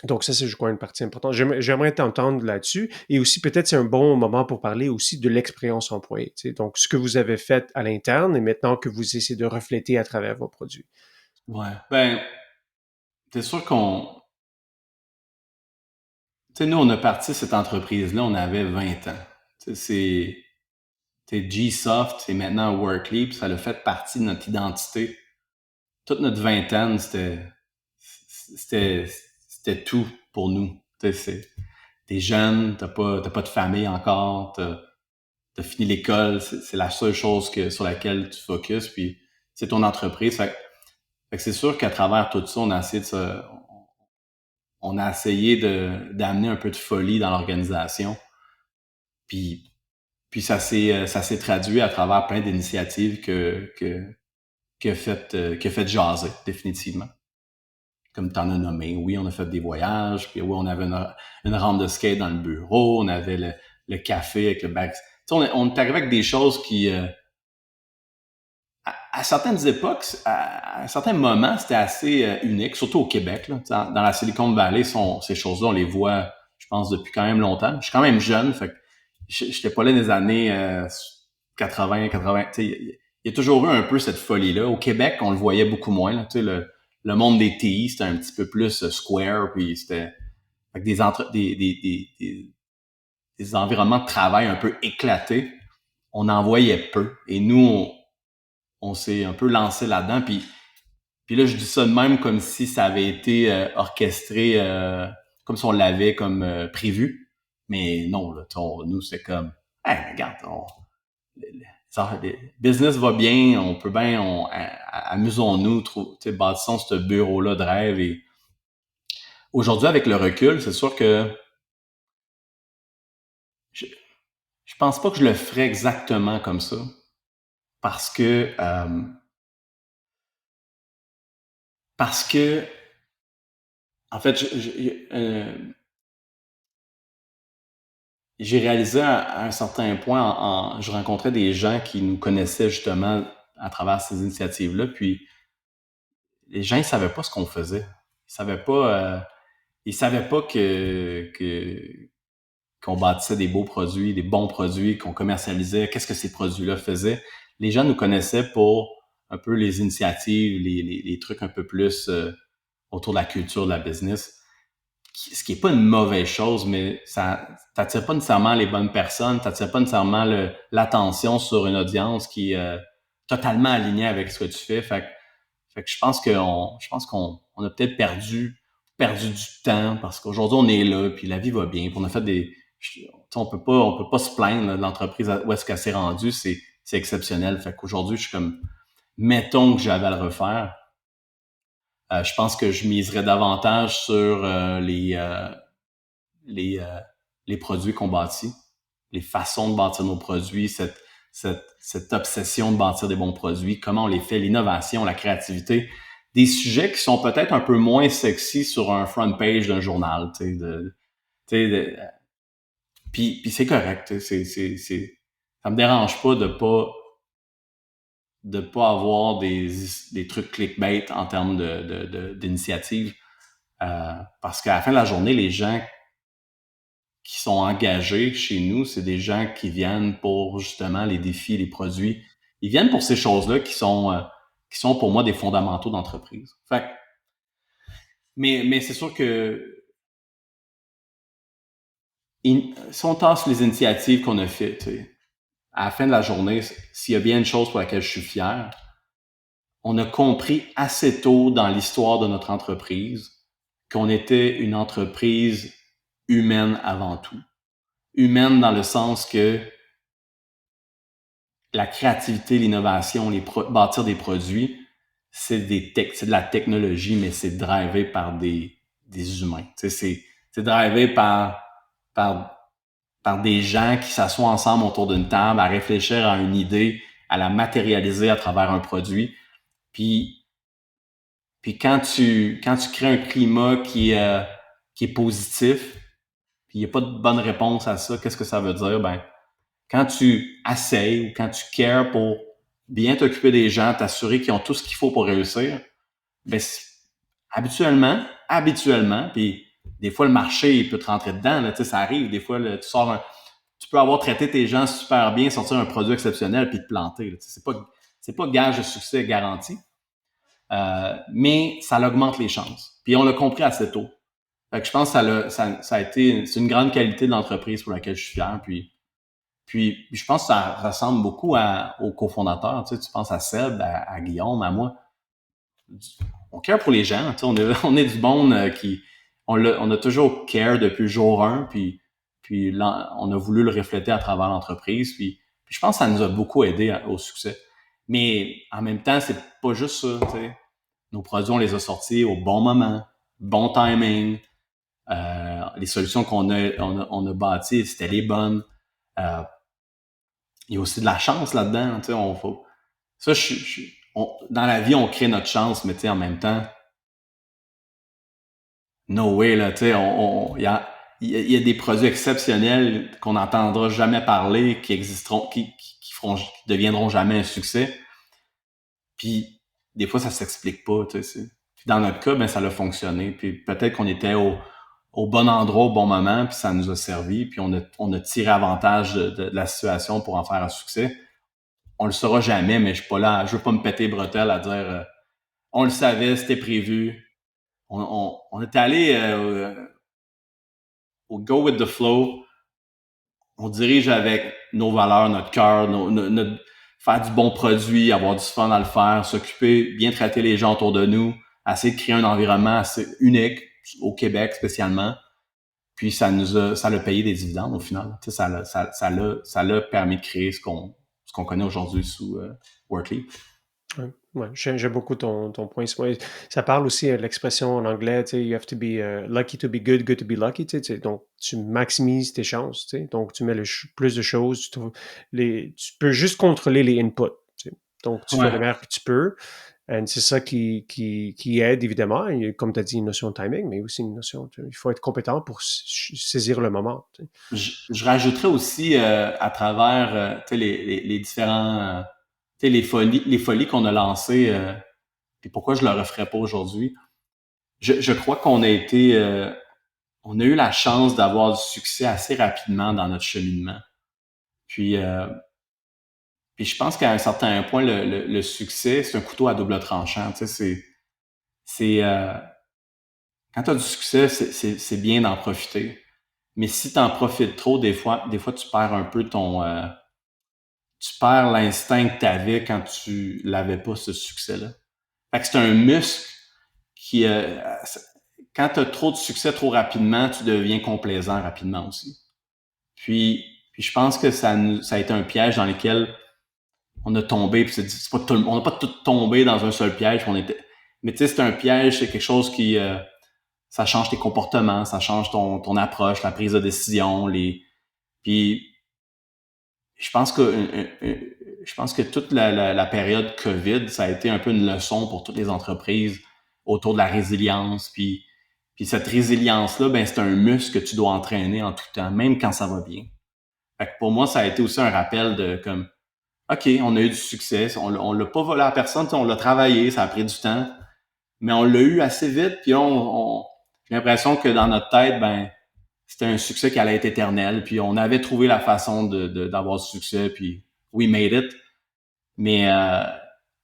Donc ça, c'est, je crois, une partie importante. J'aimerais t'entendre là-dessus. Et aussi, peut-être, c'est un bon moment pour parler aussi de l'expérience employée. Tu sais. Donc, ce que vous avez fait à l'interne et maintenant que vous essayez de refléter à travers vos produits. Ouais. Ben, c'est sûr tu sais, nous, on a parti cette entreprise-là, on avait 20 ans. Tu sais, c'est G-Soft, c'est maintenant Workleap, ça a fait partie de notre identité. Toute notre vingtaine, c'était, c'était tout pour nous. Tu sais, t'es jeune, t'as pas de famille encore, t'as fini l'école, c'est la seule chose sur laquelle tu focuses, puis c'est ton entreprise. Fait que c'est sûr qu'à travers tout ça, on a essayé d'amener un peu de folie dans l'organisation. Puis, puis ça s'est traduit à travers plein d'initiatives que fait jaser, définitivement. Comme tu en as nommé. Oui, on a fait des voyages, puis oui, on avait une rampe de skate dans le bureau, on avait le café avec le back. Tu sais, on est arrivé avec des choses qui, à certaines époques, à certains moments, c'était assez unique, surtout au Québec. Là. Dans la Silicon Valley, ces choses-là, on les voit, je pense, depuis quand même longtemps. Je suis quand même jeune, fait que j'étais pas là dans les années 80. Tu sais, il y a toujours eu un peu cette folie-là. Au Québec, on le voyait beaucoup moins. Là, tu sais, le monde des TI, c'était un petit peu plus square, puis c'était avec des environnements de travail un peu éclatés. On en voyait peu. Et nous, on s'est un peu lancé là-dedans. Puis là, je dis ça de même comme si ça avait été orchestré, comme si on l'avait comme prévu. Mais non, là, nous, c'est comme, hey, regarde, le business va bien, on peut bien, amusons-nous, bâtissons ce bureau-là de rêve. Et aujourd'hui, avec le recul, c'est sûr que je, je pense pas que je le ferais exactement comme ça. Parce que, parce que, en fait, j'ai réalisé à un certain point, je rencontrais des gens qui nous connaissaient justement à travers ces initiatives-là, puis les gens, ils savaient pas ce qu'on faisait. Ils savaient pas que qu'on bâtissait des beaux produits, des bons produits, qu'on commercialisait, qu'est-ce que ces produits-là faisaient. Les gens nous connaissaient pour un peu les initiatives, les trucs un peu plus autour de la culture de la business, ce qui est pas une mauvaise chose, mais ça t'attire pas nécessairement les bonnes personnes, t'attire pas nécessairement l'attention sur une audience qui est totalement alignée avec ce que tu fais. Fait que je pense qu'on a peut-être perdu du temps parce qu'aujourd'hui on est là, puis la vie va bien, puis on a fait on peut pas se plaindre là, de l'entreprise où est-ce qu'elle s'est rendue, c'est exceptionnel. Fait qu'aujourd'hui, je suis comme, mettons que j'avais à le refaire, je pense que je miserais davantage sur les, euh, les produits qu'on bâtit, les façons de bâtir nos produits, cette obsession de bâtir des bons produits, comment on les fait, l'innovation, la créativité, des sujets qui sont peut-être un peu moins sexy sur un front page d'un journal, puis c'est correct, ça me dérange pas de pas avoir des trucs clickbait en termes d'initiative, parce qu'à la fin de la journée, les gens qui sont engagés chez nous, c'est des gens qui viennent pour justement les défis, les produits. Ils viennent pour ces choses-là qui sont pour moi des fondamentaux d'entreprise. Mais c'est sûr que si on tasse les initiatives qu'on a faites, tu sais, à la fin de la journée, s'il y a bien une chose pour laquelle je suis fier, on a compris assez tôt dans l'histoire de notre entreprise qu'on était une entreprise humaine avant tout. Humaine dans le sens que la créativité, l'innovation, bâtir des produits, c'est de la technologie, mais c'est drivé par des humains. Tu sais, c'est drivé par, par des gens qui s'assoient ensemble autour d'une table à réfléchir à une idée, à la matérialiser à travers un produit. Puis, puis quand tu crées un climat qui est positif, puis il n'y a pas de bonne réponse à ça, qu'est-ce que ça veut dire? Ben, quand tu essayes ou quand tu cares pour bien t'occuper des gens, t'assurer qu'ils ont tout ce qu'il faut pour réussir, ben habituellement, puis des fois le marché il peut te rentrer dedans, là, tu sais, ça arrive, des fois là, tu peux avoir traité tes gens super bien, sortir un produit exceptionnel puis te planter. Là, tu sais, c'est pas gage de succès garanti, mais ça augmente les chances. Puis on l'a compris assez tôt. Fait que je pense que c'est une grande qualité de l'entreprise pour laquelle je suis fier. Puis je pense que ça ressemble beaucoup aux cofondateurs. Tu penses à Seb, à Guillaume, à moi. On care pour les gens. Tu sais, on est du monde on a toujours care depuis le jour 1, puis là, on a voulu le refléter à travers l'entreprise. Puis je pense que ça nous a beaucoup aidé au succès. Mais en même temps, c'est pas juste ça. Tu sais. Nos produits, on les a sortis au bon moment, bon timing. Les solutions qu'on a bâties, c'était les bonnes. Euh, il y a aussi de la chance là-dedans. Tu sais, ça, dans la vie, on crée notre chance, mais tu sais, en même temps, no way, là, tu sais, il y a des produits exceptionnels qu'on n'entendra jamais parler, qui existeront, qui deviendront jamais un succès. Puis, des fois, ça s'explique pas, tu sais. Puis dans notre cas, ben, ça a fonctionné. Puis peut-être qu'on était au bon endroit, au bon moment, puis ça nous a servi, puis on a tiré avantage de la situation pour en faire un succès. On le saura jamais, mais je suis pas là, je veux pas me péter les bretelles à dire on le savait, c'était prévu. On est allé au go with the flow. On dirige avec nos valeurs, notre cœur, faire du bon produit, avoir du fun à le faire, s'occuper, bien traiter les gens autour de nous, essayer de créer un environnement assez unique au Québec spécialement. Puis ça l'a payé des dividendes au final. Tu sais, ça l'a permis de créer ce qu'on connaît aujourd'hui sous Workleap. Ouais, ouais, j'aime beaucoup ton point. Ouais, ça parle aussi de l'expression en anglais, tu sais, you have to be lucky to be good, good to be lucky, donc tu maximises tes chances, tu sais, donc tu mets plus de choses, tu peux juste contrôler les inputs, tu sais. Donc tu fais le Ouais. meilleur que tu peux, et c'est ça qui aide évidemment, et comme tu as dit, une notion de timing, mais aussi une notion, il faut être compétent pour saisir le moment, tu sais. Je rajouterais aussi à travers tu sais, les différents tu sais, les folies qu'on a lancées, puis pourquoi je le referais pas aujourd'hui. Je crois qu'on a été on a eu la chance d'avoir du succès assez rapidement dans notre cheminement. Puis, puis je pense qu'à un certain point, le succès, c'est un couteau à double tranchant. Tu sais, c'est quand tu as du succès, c'est bien d'en profiter. Mais si tu en profites trop, des fois, tu perds un peu tu perds l'instinct que tu avais quand tu l'avais pas, ce succès-là. Fait que c'est un muscle qui, quand tu as trop de succès trop rapidement, tu deviens complaisant rapidement aussi. Puis je pense que ça a été un piège dans lequel on a tombé, puis c'est pas on n'a pas tout tombé dans un seul piège. Mais tu sais, c'est un piège, c'est quelque chose qui, ça change tes comportements, ça change ton approche, la prise de décision, puis je pense que toute la période COVID, ça a été un peu une leçon pour toutes les entreprises autour de la résilience. Puis cette résilience-là, ben c'est un muscle que tu dois entraîner en tout temps, même quand ça va bien. Fait que pour moi, ça a été aussi un rappel de comme OK, on a eu du succès, on l'a pas volé à personne, on l'a travaillé, ça a pris du temps, mais on l'a eu assez vite, puis j'ai l'impression que dans notre tête, ben c'était un succès qui allait être éternel, puis on avait trouvé la façon d'avoir du succès, puis we made it. Mais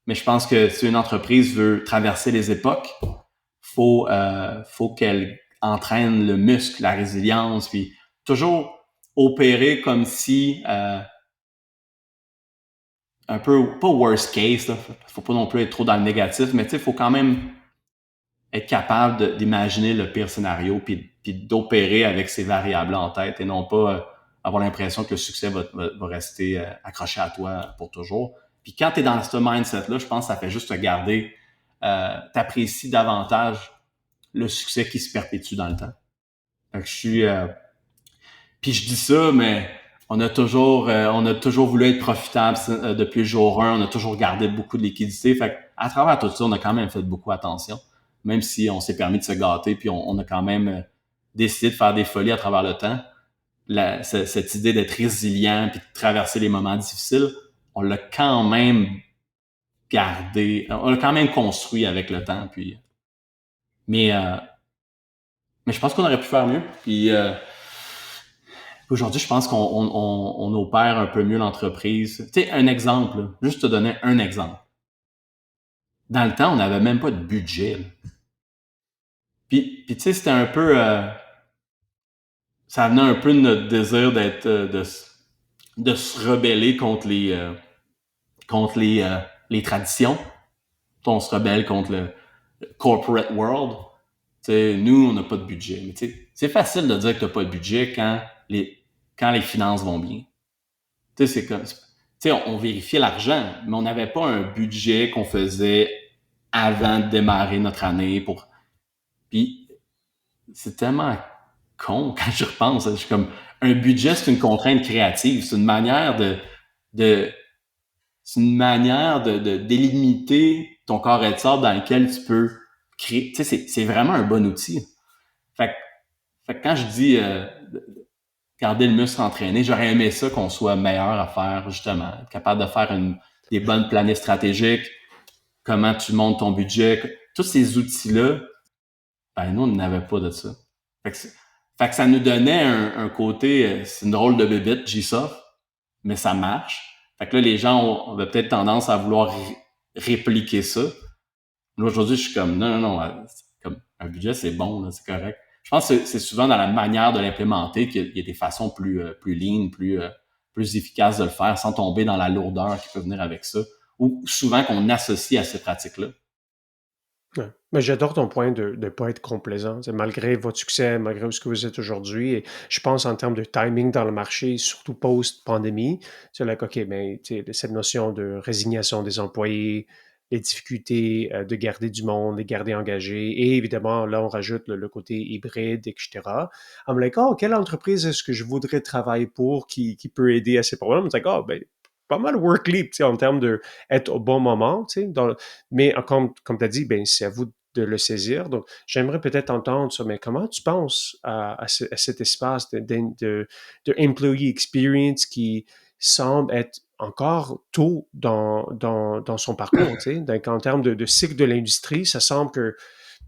mais je pense que si une entreprise veut traverser les époques, faut qu'elle entraîne le muscle, la résilience, puis toujours opérer comme si un peu pas worst case, là, faut pas non plus être trop dans le négatif, mais tu sais, faut quand même être capable d'imaginer le pire scénario puis d'opérer avec ces variables en tête et non pas avoir l'impression que le succès va rester accroché à toi pour toujours. Puis quand tu es dans ce mindset-là, je pense que ça fait juste te garder, t'apprécies davantage le succès qui se perpétue dans le temps. Fait que puis je dis ça, mais on a toujours voulu être profitable depuis le jour 1. On a toujours gardé beaucoup de liquidité. Fait à travers tout ça, on a quand même fait beaucoup attention. Même si on s'est permis de se gâter, puis on a quand même décidé de faire des folies à travers le temps. Cette idée d'être résilient puis de traverser les moments difficiles, on l'a quand même gardé, on l'a quand même construit avec le temps. Mais, euh, mais je pense qu'on aurait pu faire mieux. Puis aujourd'hui, je pense qu'on opère un peu mieux l'entreprise. Tu sais, un exemple, là, juste te donner un exemple. Dans le temps, on n'avait même pas de budget. Là. Puis tu sais, c'était un peu... ça venait un peu de notre désir de se rebeller contre les traditions. On se rebelle contre le corporate world. Tu sais, nous, on n'a pas de budget. Mais tu sais, c'est facile de dire que tu n'as pas de budget quand les finances vont bien. Tu sais, c'est comme, tu sais, on vérifiait l'argent, mais on n'avait pas un budget qu'on faisait avant de démarrer notre année puis c'est tellement con quand je repense. Je suis comme, un budget, c'est une contrainte créative. C'est une manière de, c'est une manière de délimiter ton corps et de sable dans lequel tu peux créer. Tu sais, c'est vraiment un bon outil. Fait, fait que quand je dis, garder le muscle entraîné. J'aurais aimé ça qu'on soit meilleur à faire, justement, être capable de faire des bonnes plannings stratégiques, comment tu montes ton budget. Tous ces outils-là, ben nous, on n'avait pas de ça. Fait que ça nous donnait un côté, c'est une drôle de bébête, Gsoft, mais ça marche. Fait que là, les gens avaient peut-être tendance à vouloir répliquer ça. Là, aujourd'hui, je suis comme, non, non, non, comme un budget, c'est bon, là, c'est correct. Je pense que c'est souvent dans la manière de l'implémenter qu'il y a des façons plus lean, plus efficaces de le faire sans tomber dans la lourdeur qui peut venir avec ça, ou souvent qu'on associe à ces pratiques-là. Ouais. Mais j'adore ton point de ne pas être complaisant. C'est malgré votre succès, malgré où ce que vous êtes aujourd'hui, et je pense en termes de timing dans le marché, surtout post-pandémie, c'est là que, OK, ben, cette notion de résignation des employés, les difficultés de garder du monde, de garder engagés, et évidemment, là, on rajoute le côté hybride, etc. I'm like, oh, quelle entreprise est-ce que je voudrais travailler pour qui peut aider à ces problèmes? C'est like, oh, ben, pas mal work leap, en termes de être au bon moment, mais comme tu as dit, ben, c'est à vous de le saisir. Donc, j'aimerais peut-être entendre ça, mais comment tu penses à cet espace de employee experience qui semble être encore tôt dans son parcours, tu sais? Donc, en termes de cycle de l'industrie, ça semble que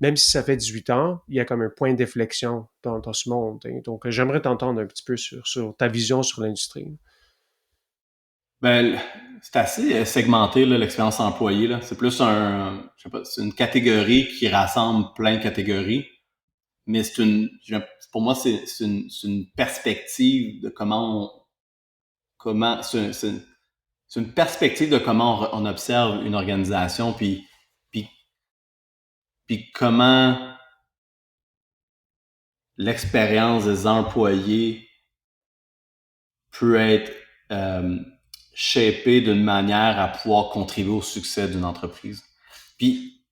même si ça fait 18 ans, il y a comme un point d'inflexion dans ce monde. Hein. Donc, j'aimerais t'entendre un petit peu sur ta vision sur l'industrie. Ben, c'est assez segmenté, là, l'expérience employée, là. C'est plus je sais pas, c'est une catégorie qui rassemble plein de catégories, mais pour moi, c'est une perspective de comment, c'est une perspective de comment on observe une organisation, puis, puis comment l'expérience des employés peut être euh, shapée d'une manière à pouvoir contribuer au succès d'une entreprise. Puis,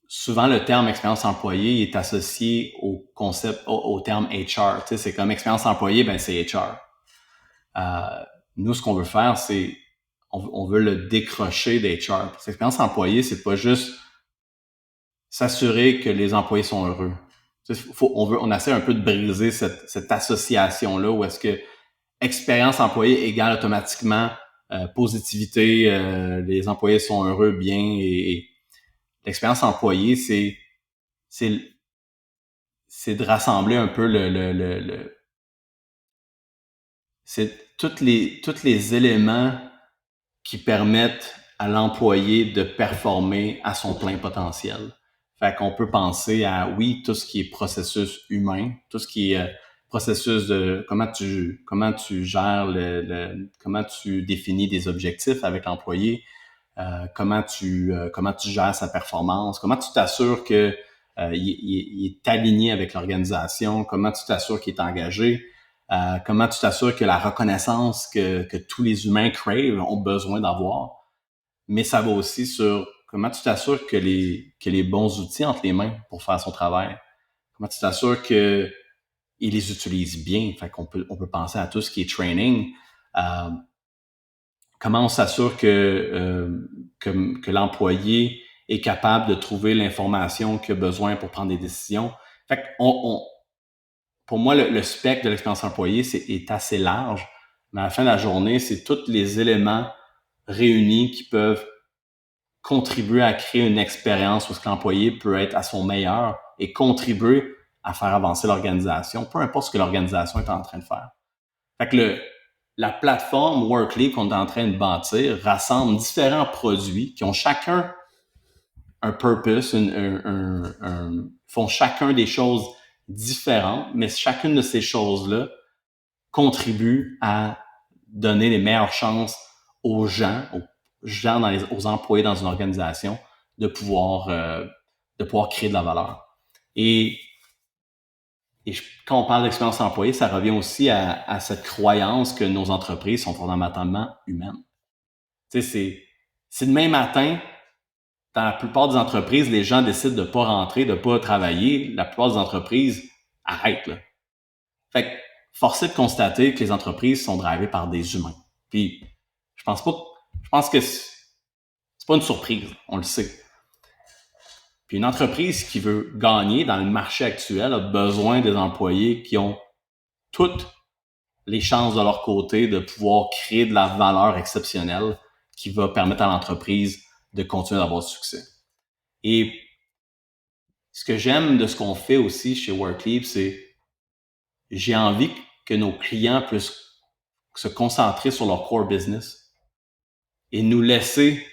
souvent, le terme expérience employée est associé au concept, au terme HR. Tu sais, c'est comme expérience employée, ben c'est HR. Nous, ce qu'on veut faire, c'est on veut le décrocher d'HR. Cette expérience employée, c'est pas juste s'assurer que les employés sont heureux. On essaie un peu de briser cette association-là où est-ce que expérience employée égale automatiquement positivité, les employés sont heureux, bien, et l'expérience employée, c'est c'est de rassembler un peu c'est tous les éléments qui permettent à l'employé de performer à son plein potentiel. Fait qu'on peut penser à, oui, tout ce qui est processus humain, tout ce qui est processus de comment tu gères comment tu définis des objectifs avec l'employé, comment tu gères sa performance, comment tu t'assures que il est aligné avec l'organisation, comment tu t'assures qu'il est engagé, comment tu t'assures que la reconnaissance que tous les humains crave ont besoin d'avoir, mais ça va aussi sur comment tu t'assures que les bons outils entre les mains pour faire son travail, comment tu t'assures que il les utilise bien. Fait on peut penser à tout ce qui est training. Euh, Comment on s'assure que l'employé est capable de trouver l'information qu'il a besoin pour prendre des décisions. Fait pour moi, le spectre de l'expérience employée est assez large, mais à la fin de la journée, c'est tous les éléments réunis qui peuvent contribuer à créer une expérience où l'employé peut être à son meilleur et contribuer à faire avancer l'organisation, peu importe ce que l'organisation est en train de faire. Fait que la plateforme Workly qu'on est en train de bâtir rassemble différents produits qui ont chacun un purpose, font chacun des choses différentes, mais chacune de ces choses-là contribue à donner les meilleures chances aux gens aux employés dans une organisation de pouvoir créer de la valeur. Et quand on parle d'expérience employée, ça revient aussi à cette croyance que nos entreprises sont fondamentalement humaines. Tu sais, c'est demain matin, dans la plupart des entreprises, les gens décident de pas rentrer, de pas travailler. La plupart des entreprises arrêtent, là. Fait que, force est de constater que les entreprises sont drivées par des humains. Puis, je pense que c'est pas une surprise. On le sait. Puis une entreprise qui veut gagner dans le marché actuel a besoin des employés qui ont toutes les chances de leur côté de pouvoir créer de la valeur exceptionnelle qui va permettre à l'entreprise de continuer d'avoir du succès. Et ce que j'aime de ce qu'on fait aussi chez Workleap, c'est j'ai envie que nos clients puissent se concentrer sur leur core business et nous laisser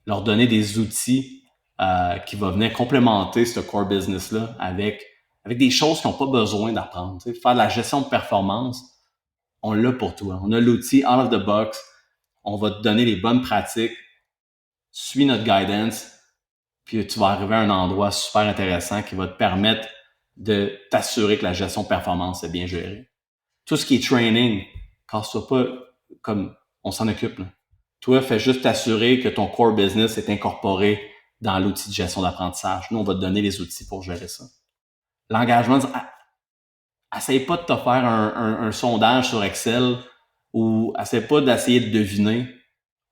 leur donner des outils qui vont venir complémenter ce core business-là avec des choses qu'ils n'ont pas besoin d'apprendre. Tu sais, faire de la gestion de performance, on l'a pour toi. On a l'outil out of the box. On va te donner les bonnes pratiques. Suis notre guidance. Puis tu vas arriver à un endroit super intéressant qui va te permettre de t'assurer que la gestion de performance est bien gérée. Tout ce qui est training, casse-toi pas comme on s'en occupe, là. Toi, fais juste t'assurer que ton core business est incorporé dans l'outil de gestion d'apprentissage. Nous, on va te donner les outils pour gérer ça. L'engagement, essaye pas de te faire un sondage sur Excel ou essaye pas d'essayer de deviner.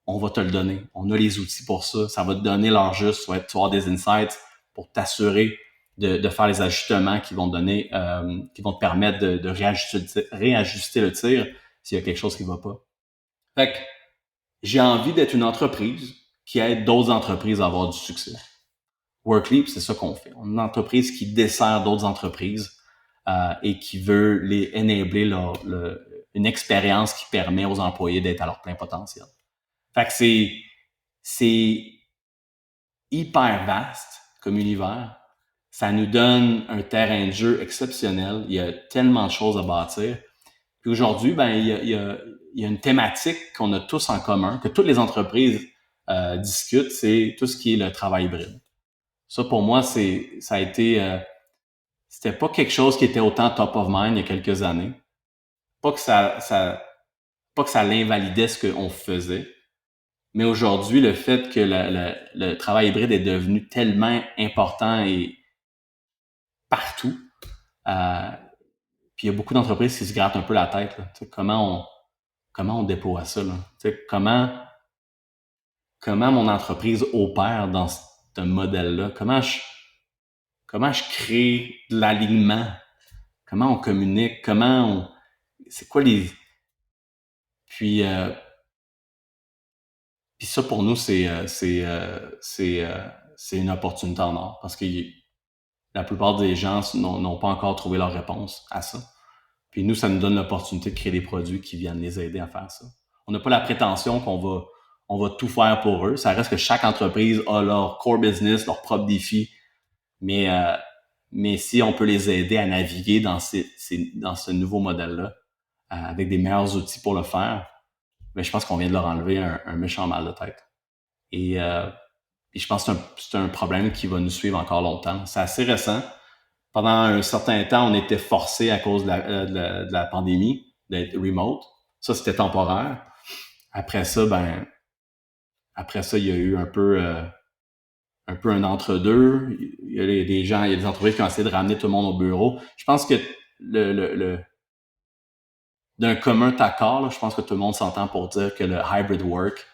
On va te le donner. On a les outils pour ça. Ça va te donner l'heure juste. Tu vas avoir des insights pour t'assurer de faire les ajustements qui vont te donner, qui vont te permettre de réajuster le tir s'il y a quelque chose qui va pas. Fait que j'ai envie d'être une entreprise qui aide d'autres entreprises à avoir du succès. Workleap, c'est ça qu'on fait. On est une entreprise qui dessert d'autres entreprises et qui veut les enabler une expérience qui permet aux employés d'être à leur plein potentiel. Fait que c'est hyper vaste comme univers. Ça nous donne un terrain de jeu exceptionnel. Il y a tellement de choses à bâtir. Puis aujourd'hui, ben il y a une thématique qu'on a tous en commun, que toutes les entreprises discutent, c'est tout ce qui est le travail hybride. Ça, pour moi, ça a été c'était pas quelque chose qui était autant top of mind il y a quelques années. Pas que pas que ça l'invalidait ce qu'on faisait, mais aujourd'hui, le fait que le travail hybride est devenu tellement important et partout, euh, puis il y a beaucoup d'entreprises qui se grattent un peu la tête. Là. Comment on déploie ça? Là? Comment mon entreprise opère dans ce modèle-là? Comment je crée de l'alignement? Comment on communique? C'est quoi les... Puis, puis ça, pour nous, c'est une opportunité en or parce que la plupart des gens n'ont pas encore trouvé leur réponse à ça. Puis nous, ça nous donne l'opportunité de créer des produits qui viennent les aider à faire ça. On n'a pas la prétention on va tout faire pour eux. Ça reste que chaque entreprise a leur core business, leur propre défi. Mais si on peut les aider à naviguer dans dans ce nouveau modèle-là, avec des meilleurs outils pour le faire, ben, je pense qu'on vient de leur enlever un méchant mal de tête. Et je pense que c'est un problème qui va nous suivre encore longtemps. C'est assez récent. Pendant un certain temps, on était forcé à cause de la pandémie d'être remote. Ça, c'était temporaire. Après ça, il y a eu un peu un entre-deux. Il y a il y a des entreprises qui ont essayé de ramener tout le monde au bureau. Je pense que d'un commun accord, là, je pense que tout le monde s'entend pour dire que le hybrid work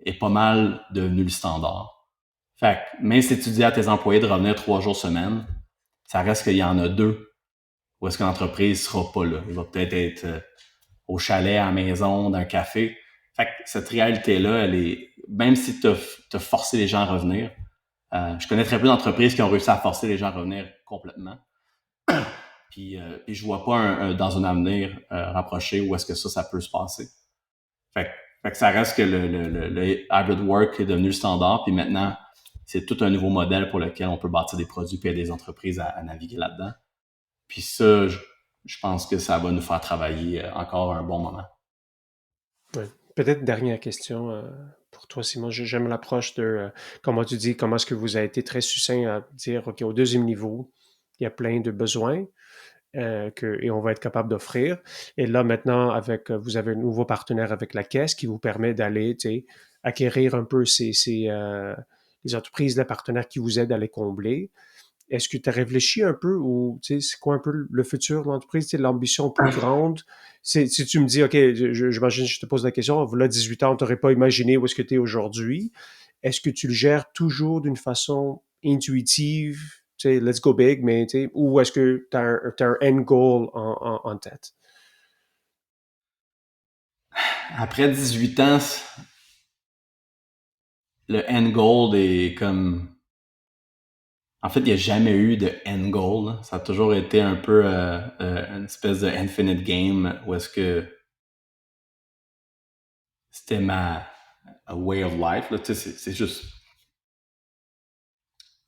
est pas mal devenu le standard. Fait que même si tu dis à tes employés de revenir 3 jours semaine, ça reste qu'il y en a 2 où est-ce que l'entreprise sera pas là. Il va peut-être être au chalet, à la maison, d'un café. Fait que cette réalité-là, elle est, même si tu as forcé les gens à revenir, je connais très peu d'entreprises qui ont réussi à forcer les gens à revenir complètement. Puis je vois pas dans un avenir rapproché où est-ce que ça peut se passer. Fait que ça reste que le hybrid work est devenu le standard, puis maintenant, c'est tout un nouveau modèle pour lequel on peut bâtir des produits et aider des entreprises à naviguer là-dedans. Puis ça, je pense que ça va nous faire travailler encore un bon moment. Ouais. Peut-être dernière question pour toi, Simon. J'aime l'approche de, comment tu dis, comment est-ce que vous avez été très succinct à dire, OK, au deuxième niveau, il y a plein de besoins et on va être capable d'offrir. Et là, maintenant, vous avez un nouveau partenaire avec la Caisse qui vous permet d'aller, tu sais, acquérir un peu les entreprises, les partenaires qui vous aident à les combler. Est-ce que tu as réfléchi un peu ou tu sais, c'est quoi un peu le futur de l'entreprise, tu sais, l'ambition plus grande? Si tu me dis, OK, j'imagine, je te pose la question, voilà 18 ans, tu n'aurais pas imaginé où est-ce que tu es aujourd'hui. Est-ce que tu le gères toujours d'une façon intuitive, tu sais, let's go big, mais tu sais, ou est-ce que tu as un end goal en tête? Après 18 ans, le end goal est comme... En fait, il n'y a jamais eu de end goal. Là. Ça a toujours été un peu une espèce de infinite game où est-ce que c'était ma a way of life. Là. Tu sais, c'est juste...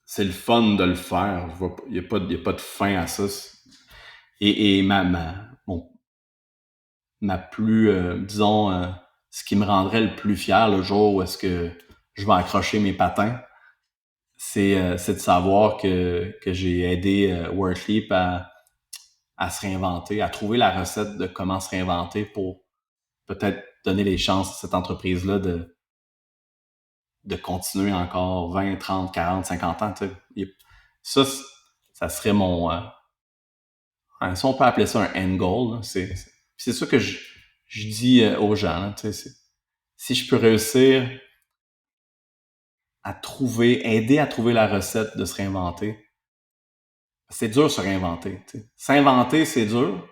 C'est le fun de le faire. Il n'y a, y a pas de fin à ça. Et ma plus, disons, ce qui me rendrait le plus fier le jour où est-ce que je vais accrocher mes patins, c'est de savoir que j'ai aidé Workleap à se réinventer, à trouver la recette de comment se réinventer pour peut-être donner les chances à cette entreprise-là de continuer encore 20, 30, 40, 50 ans. Tu sais. Ça, ça serait mon... si on peut appeler ça un end goal, là, c'est ça que je dis aux gens. Là, tu sais, si je peux réussir aider à trouver la recette de se réinventer, c'est dur de se réinventer. Tu sais. S'inventer, c'est dur.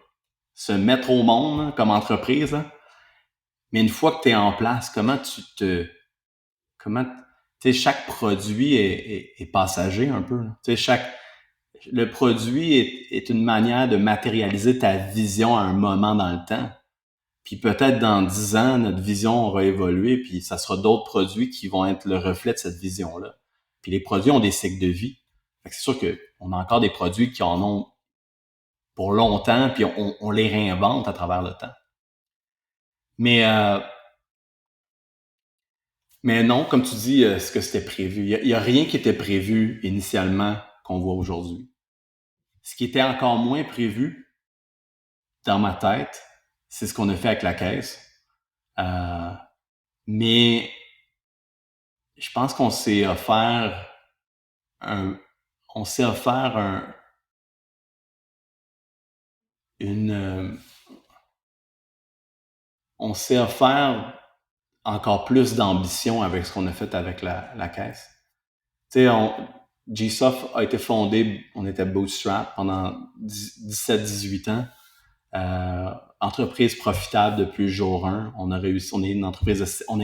Se mettre au monde là, comme entreprise, là. Mais une fois que tu es en place, comment tu sais, chaque produit est passager un peu. Tu sais, le produit est une manière de matérialiser ta vision à un moment dans le temps. Puis peut-être dans 10 ans, notre vision aura évolué, puis ça sera d'autres produits qui vont être le reflet de cette vision-là. Puis les produits ont des cycles de vie. Fait que c'est sûr qu'on a encore des produits qui en ont pour longtemps, puis on les réinvente à travers le temps. Mais mais non, comme tu dis, ce que c'était prévu. Il y a rien qui était prévu initialement qu'on voit aujourd'hui. Ce qui était encore moins prévu dans ma tête, c'est ce qu'on a fait avec la caisse. Euh, mais je pense qu'on s'est offert un, on s'est offert une, on s'est offert encore plus d'ambition avec ce qu'on a fait avec la caisse. Tu sais, GSoft a été fondé, on était bootstrap pendant 17-18 ans. Entreprise profitable depuis jour 1. On a réussi, on a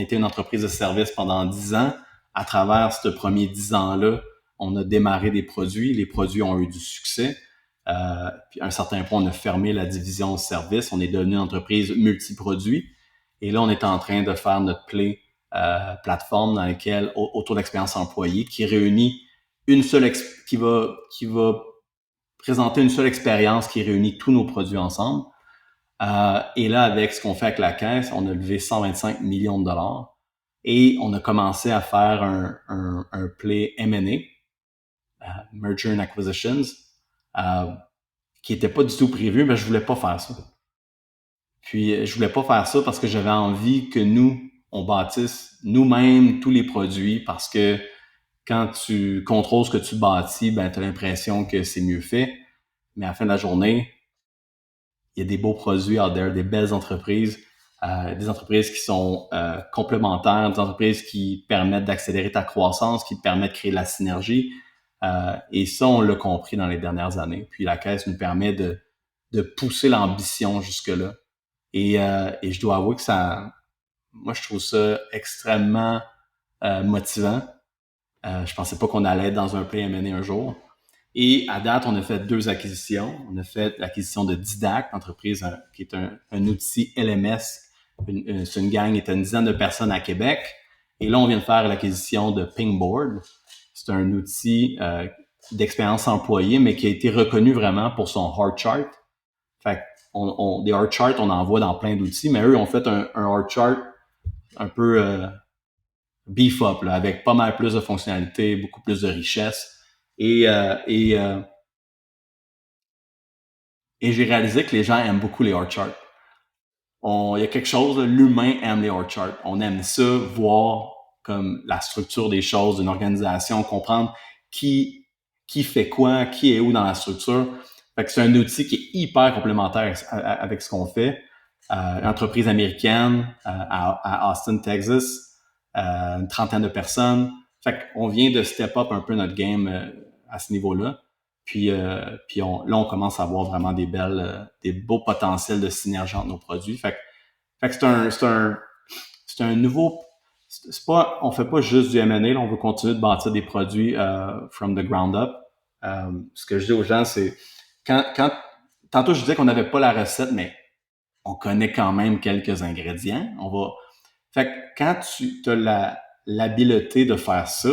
été une entreprise de service pendant 10 ans. À travers ce premier 10 ans-là, on a démarré des produits. Les produits ont eu du succès. Puis à un certain point, on a fermé la division service. On est devenu une entreprise multiproduit. Et là, on est en train de faire notre play plateforme dans laquelle, autour de l'expérience employée, qui réunit qui va présenter une seule expérience qui réunit tous nos produits ensemble. Et là, avec ce qu'on fait avec la caisse, on a levé 125 millions de dollars et on a commencé à faire un play M&A, Merger and Acquisitions, qui était pas du tout prévu, mais je voulais pas faire ça. Puis, je voulais pas faire ça parce que j'avais envie que nous, on bâtisse nous-mêmes tous les produits parce que quand tu contrôles ce que tu bâtis, ben, tu as l'impression que c'est mieux fait. Mais à la fin de la journée, il y a des beaux produits out there, des belles entreprises, des entreprises qui sont complémentaires, des entreprises qui permettent d'accélérer ta croissance, qui te permettent de créer de la synergie. Et ça, on l'a compris dans les dernières années. Puis la caisse nous permet de pousser l'ambition jusque-là. Et je dois avouer que moi, je trouve ça extrêmement motivant. Je pensais pas qu'on allait être dans un play M&A un jour. Et à date, on a fait 2 acquisitions. On a fait l'acquisition de Didact, entreprise qui est un outil LMS. C'est une gang, il y a une dizaine de personnes à Québec. Et là, on vient de faire l'acquisition de Pingboard. C'est un outil d'expérience employée, mais qui a été reconnu vraiment pour son hard chart. Fait des hard charts, on en voit dans plein d'outils, mais eux ont fait un hard chart un peu beef up, là, avec pas mal plus de fonctionnalités, beaucoup plus de richesse. Et j'ai réalisé que les gens aiment beaucoup les hard charts. Il y a quelque chose, l'humain aime les hard charts. On aime ça, voir comme la structure des choses d'une organisation, comprendre qui fait quoi, qui est où dans la structure. Fait que c'est un outil qui est hyper complémentaire avec ce qu'on fait. Une entreprise américaine à Austin, Texas, une trentaine de personnes. Fait qu'on vient de step up un peu notre game à ce niveau-là. Puis là, on commence à avoir vraiment des beaux potentiels de synergie entre nos produits. Fait que c'est un nouveau, on fait pas juste du M&A, là, on veut continuer de bâtir des produits from the ground up. Ce que je dis aux gens, c'est tantôt je disais qu'on n'avait pas la recette, mais on connaît quand même quelques ingrédients. Fait que quand tu as l'habileté de faire ça,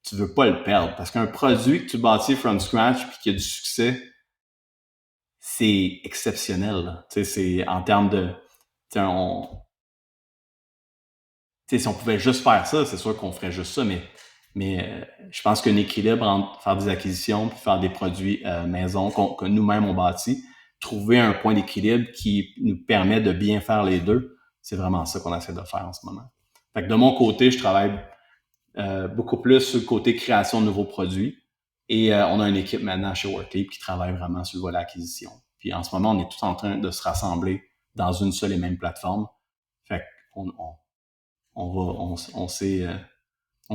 tu veux pas le perdre. Parce qu'un produit que tu bâtis from scratch puis qui a du succès, c'est exceptionnel. Tu sais, c'est en termes de, tu sais, si on pouvait juste faire ça, c'est sûr qu'on ferait juste ça, mais je pense qu'un équilibre entre faire des acquisitions puis faire des produits maison que nous-mêmes on bâtit, trouver un point d'équilibre qui nous permet de bien faire les deux, c'est vraiment ça qu'on essaie de faire en ce moment. Fait que de mon côté, je travaille beaucoup plus sur le côté création de nouveaux produits. Et on a une équipe maintenant chez Workleap qui travaille vraiment sur le volet acquisition. Puis en ce moment, on est tous en train de se rassembler dans une seule et même plateforme. Fait qu'on on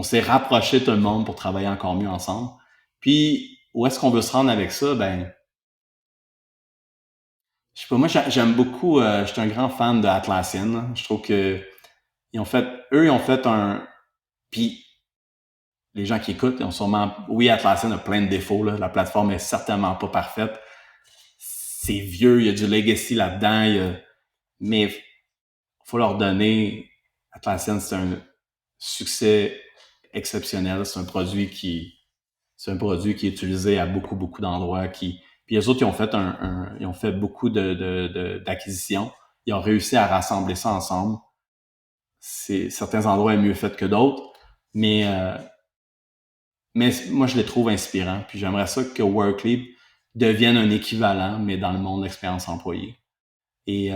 s'est rapproché tout le monde pour travailler encore mieux ensemble. Puis où est-ce qu'on veut se rendre avec ça? Ben, je sais pas, moi j'aime beaucoup, je suis un grand fan de Atlassian. Je trouve que ils ont fait un, puis les gens qui écoutent ont sûrement, oui, Atlassian a plein de défauts, là. La plateforme est certainement pas parfaite. C'est vieux, il y a du legacy là-dedans, mais faut leur donner, Atlassian, c'est un succès exceptionnel. C'est un produit qui est utilisé à beaucoup, beaucoup d'endroits. Puis les autres, ils ont fait beaucoup d'acquisitions. Ils ont réussi à rassembler ça ensemble. Certains endroits sont mieux faits que d'autres, mais moi, je les trouve inspirants. Puis j'aimerais ça que Workleap devienne un équivalent, mais dans le monde de l'expérience employée. Et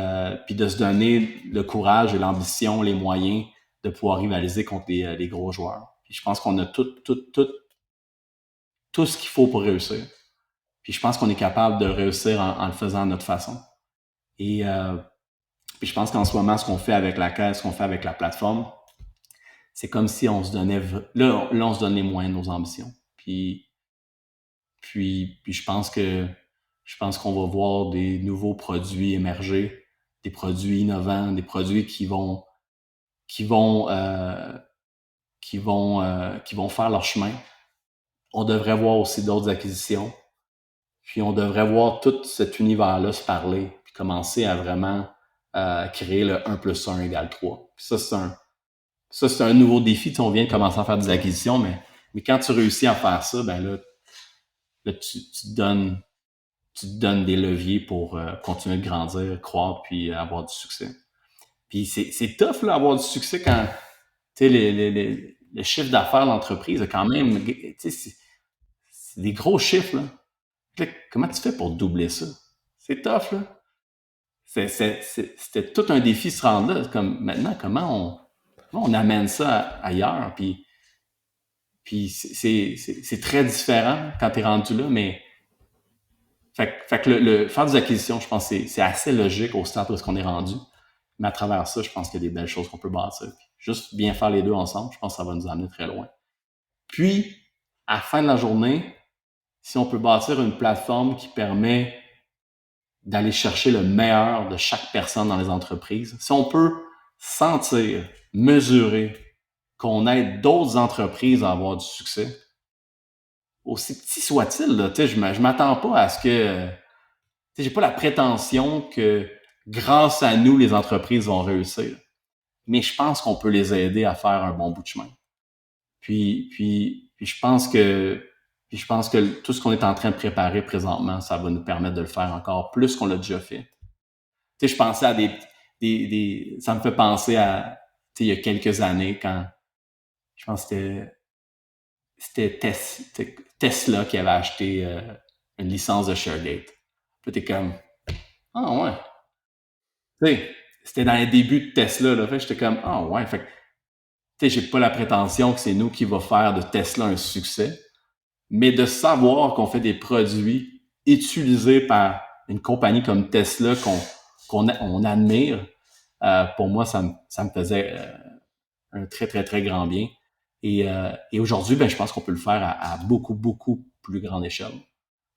puis de se donner le courage et l'ambition, les moyens de pouvoir rivaliser contre les gros joueurs. Puis je pense qu'on a tout ce qu'il faut pour réussir. Puis je pense qu'on est capable de réussir en le faisant à notre façon. Et puis je pense qu'en ce moment, ce qu'on fait avec la caisse, ce qu'on fait avec la plateforme, c'est comme si on se donnait... Là, on se donne les moyens de nos ambitions. Puis je pense qu'on va voir des nouveaux produits émerger, des produits innovants, des produits qui vont faire leur chemin. On devrait voir aussi d'autres acquisitions. Puis on devrait voir tout cet univers-là se parler, puis commencer à vraiment créer le 1 plus 1 égale 3. Puis ça, c'est un nouveau défi. Tu sais, on vient de commencer à faire des acquisitions, mais quand tu réussis à faire ça, ben là tu te donnes des leviers pour continuer de grandir, croître, puis avoir du succès. Puis c'est tough là, avoir du succès quand tu sais, le chiffre d'affaires de l'entreprise a quand même, tu sais, c'est des gros chiffres, là. Là, comment tu fais pour doubler ça? C'est tough, là. C'était tout un défi se rendre là. Comme maintenant, comment on amène ça ailleurs? Puis c'est très différent quand tu es rendu là, mais fait que faire des acquisitions, je pense que c'est assez logique au stade où est-ce qu'on est rendu. Mais à travers ça, je pense qu'il y a des belles choses qu'on peut bâtir. Puis juste bien faire les deux ensemble, je pense que ça va nous amener très loin. Puis, à la fin de la journée, si on peut bâtir une plateforme qui permet d'aller chercher le meilleur de chaque personne dans les entreprises, si on peut sentir, mesurer qu'on aide d'autres entreprises à avoir du succès, aussi petit soit-il, là, je m'attends pas à ce que... J'ai pas la prétention que grâce à nous, les entreprises vont réussir. Mais je pense qu'on peut les aider à faire un bon bout de chemin. Puis je pense que tout ce qu'on est en train de préparer présentement, ça va nous permettre de le faire encore plus qu'on l'a déjà fait. Tu sais, je pensais à ça me fait penser à, tu sais, il y a quelques années quand, je pense que c'était Tesla qui avait acheté une licence de ShareGate. Puis t'es comme, ah ouais. Tu sais, c'était dans les débuts de Tesla, là. Fait j'étais comme, ah ouais. Fait que, tu sais, j'ai pas la prétention que c'est nous qui va faire de Tesla un succès, mais de savoir qu'on fait des produits utilisés par une compagnie comme Tesla qu'on admire, pour moi, ça me faisait un très, très, très grand bien. Et aujourd'hui, ben, je pense qu'on peut le faire à beaucoup, beaucoup plus grande échelle.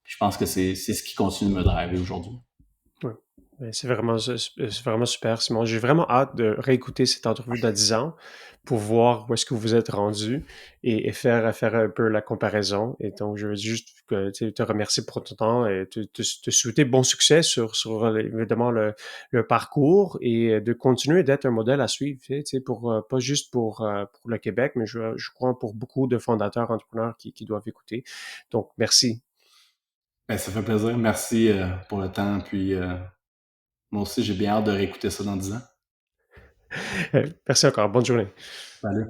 Je pense que c'est ce qui continue de me driver aujourd'hui. Ouais. Ben, c'est vraiment super, Simon. J'ai vraiment hâte de réécouter cette entrevue dans 10 ans pour voir où est-ce que vous êtes rendu et faire un peu la comparaison. Et donc, je veux juste te remercier pour ton temps et te souhaiter bon succès sur évidemment le parcours et de continuer d'être un modèle à suivre, tu sais, pour, pas juste pour le Québec, mais je crois pour beaucoup de fondateurs, entrepreneurs qui doivent écouter. Donc, merci. Ben, ça fait plaisir. Merci pour le temps. Puis moi aussi, j'ai bien hâte de réécouter ça dans 10 ans. Merci encore. Bonne journée. Salut.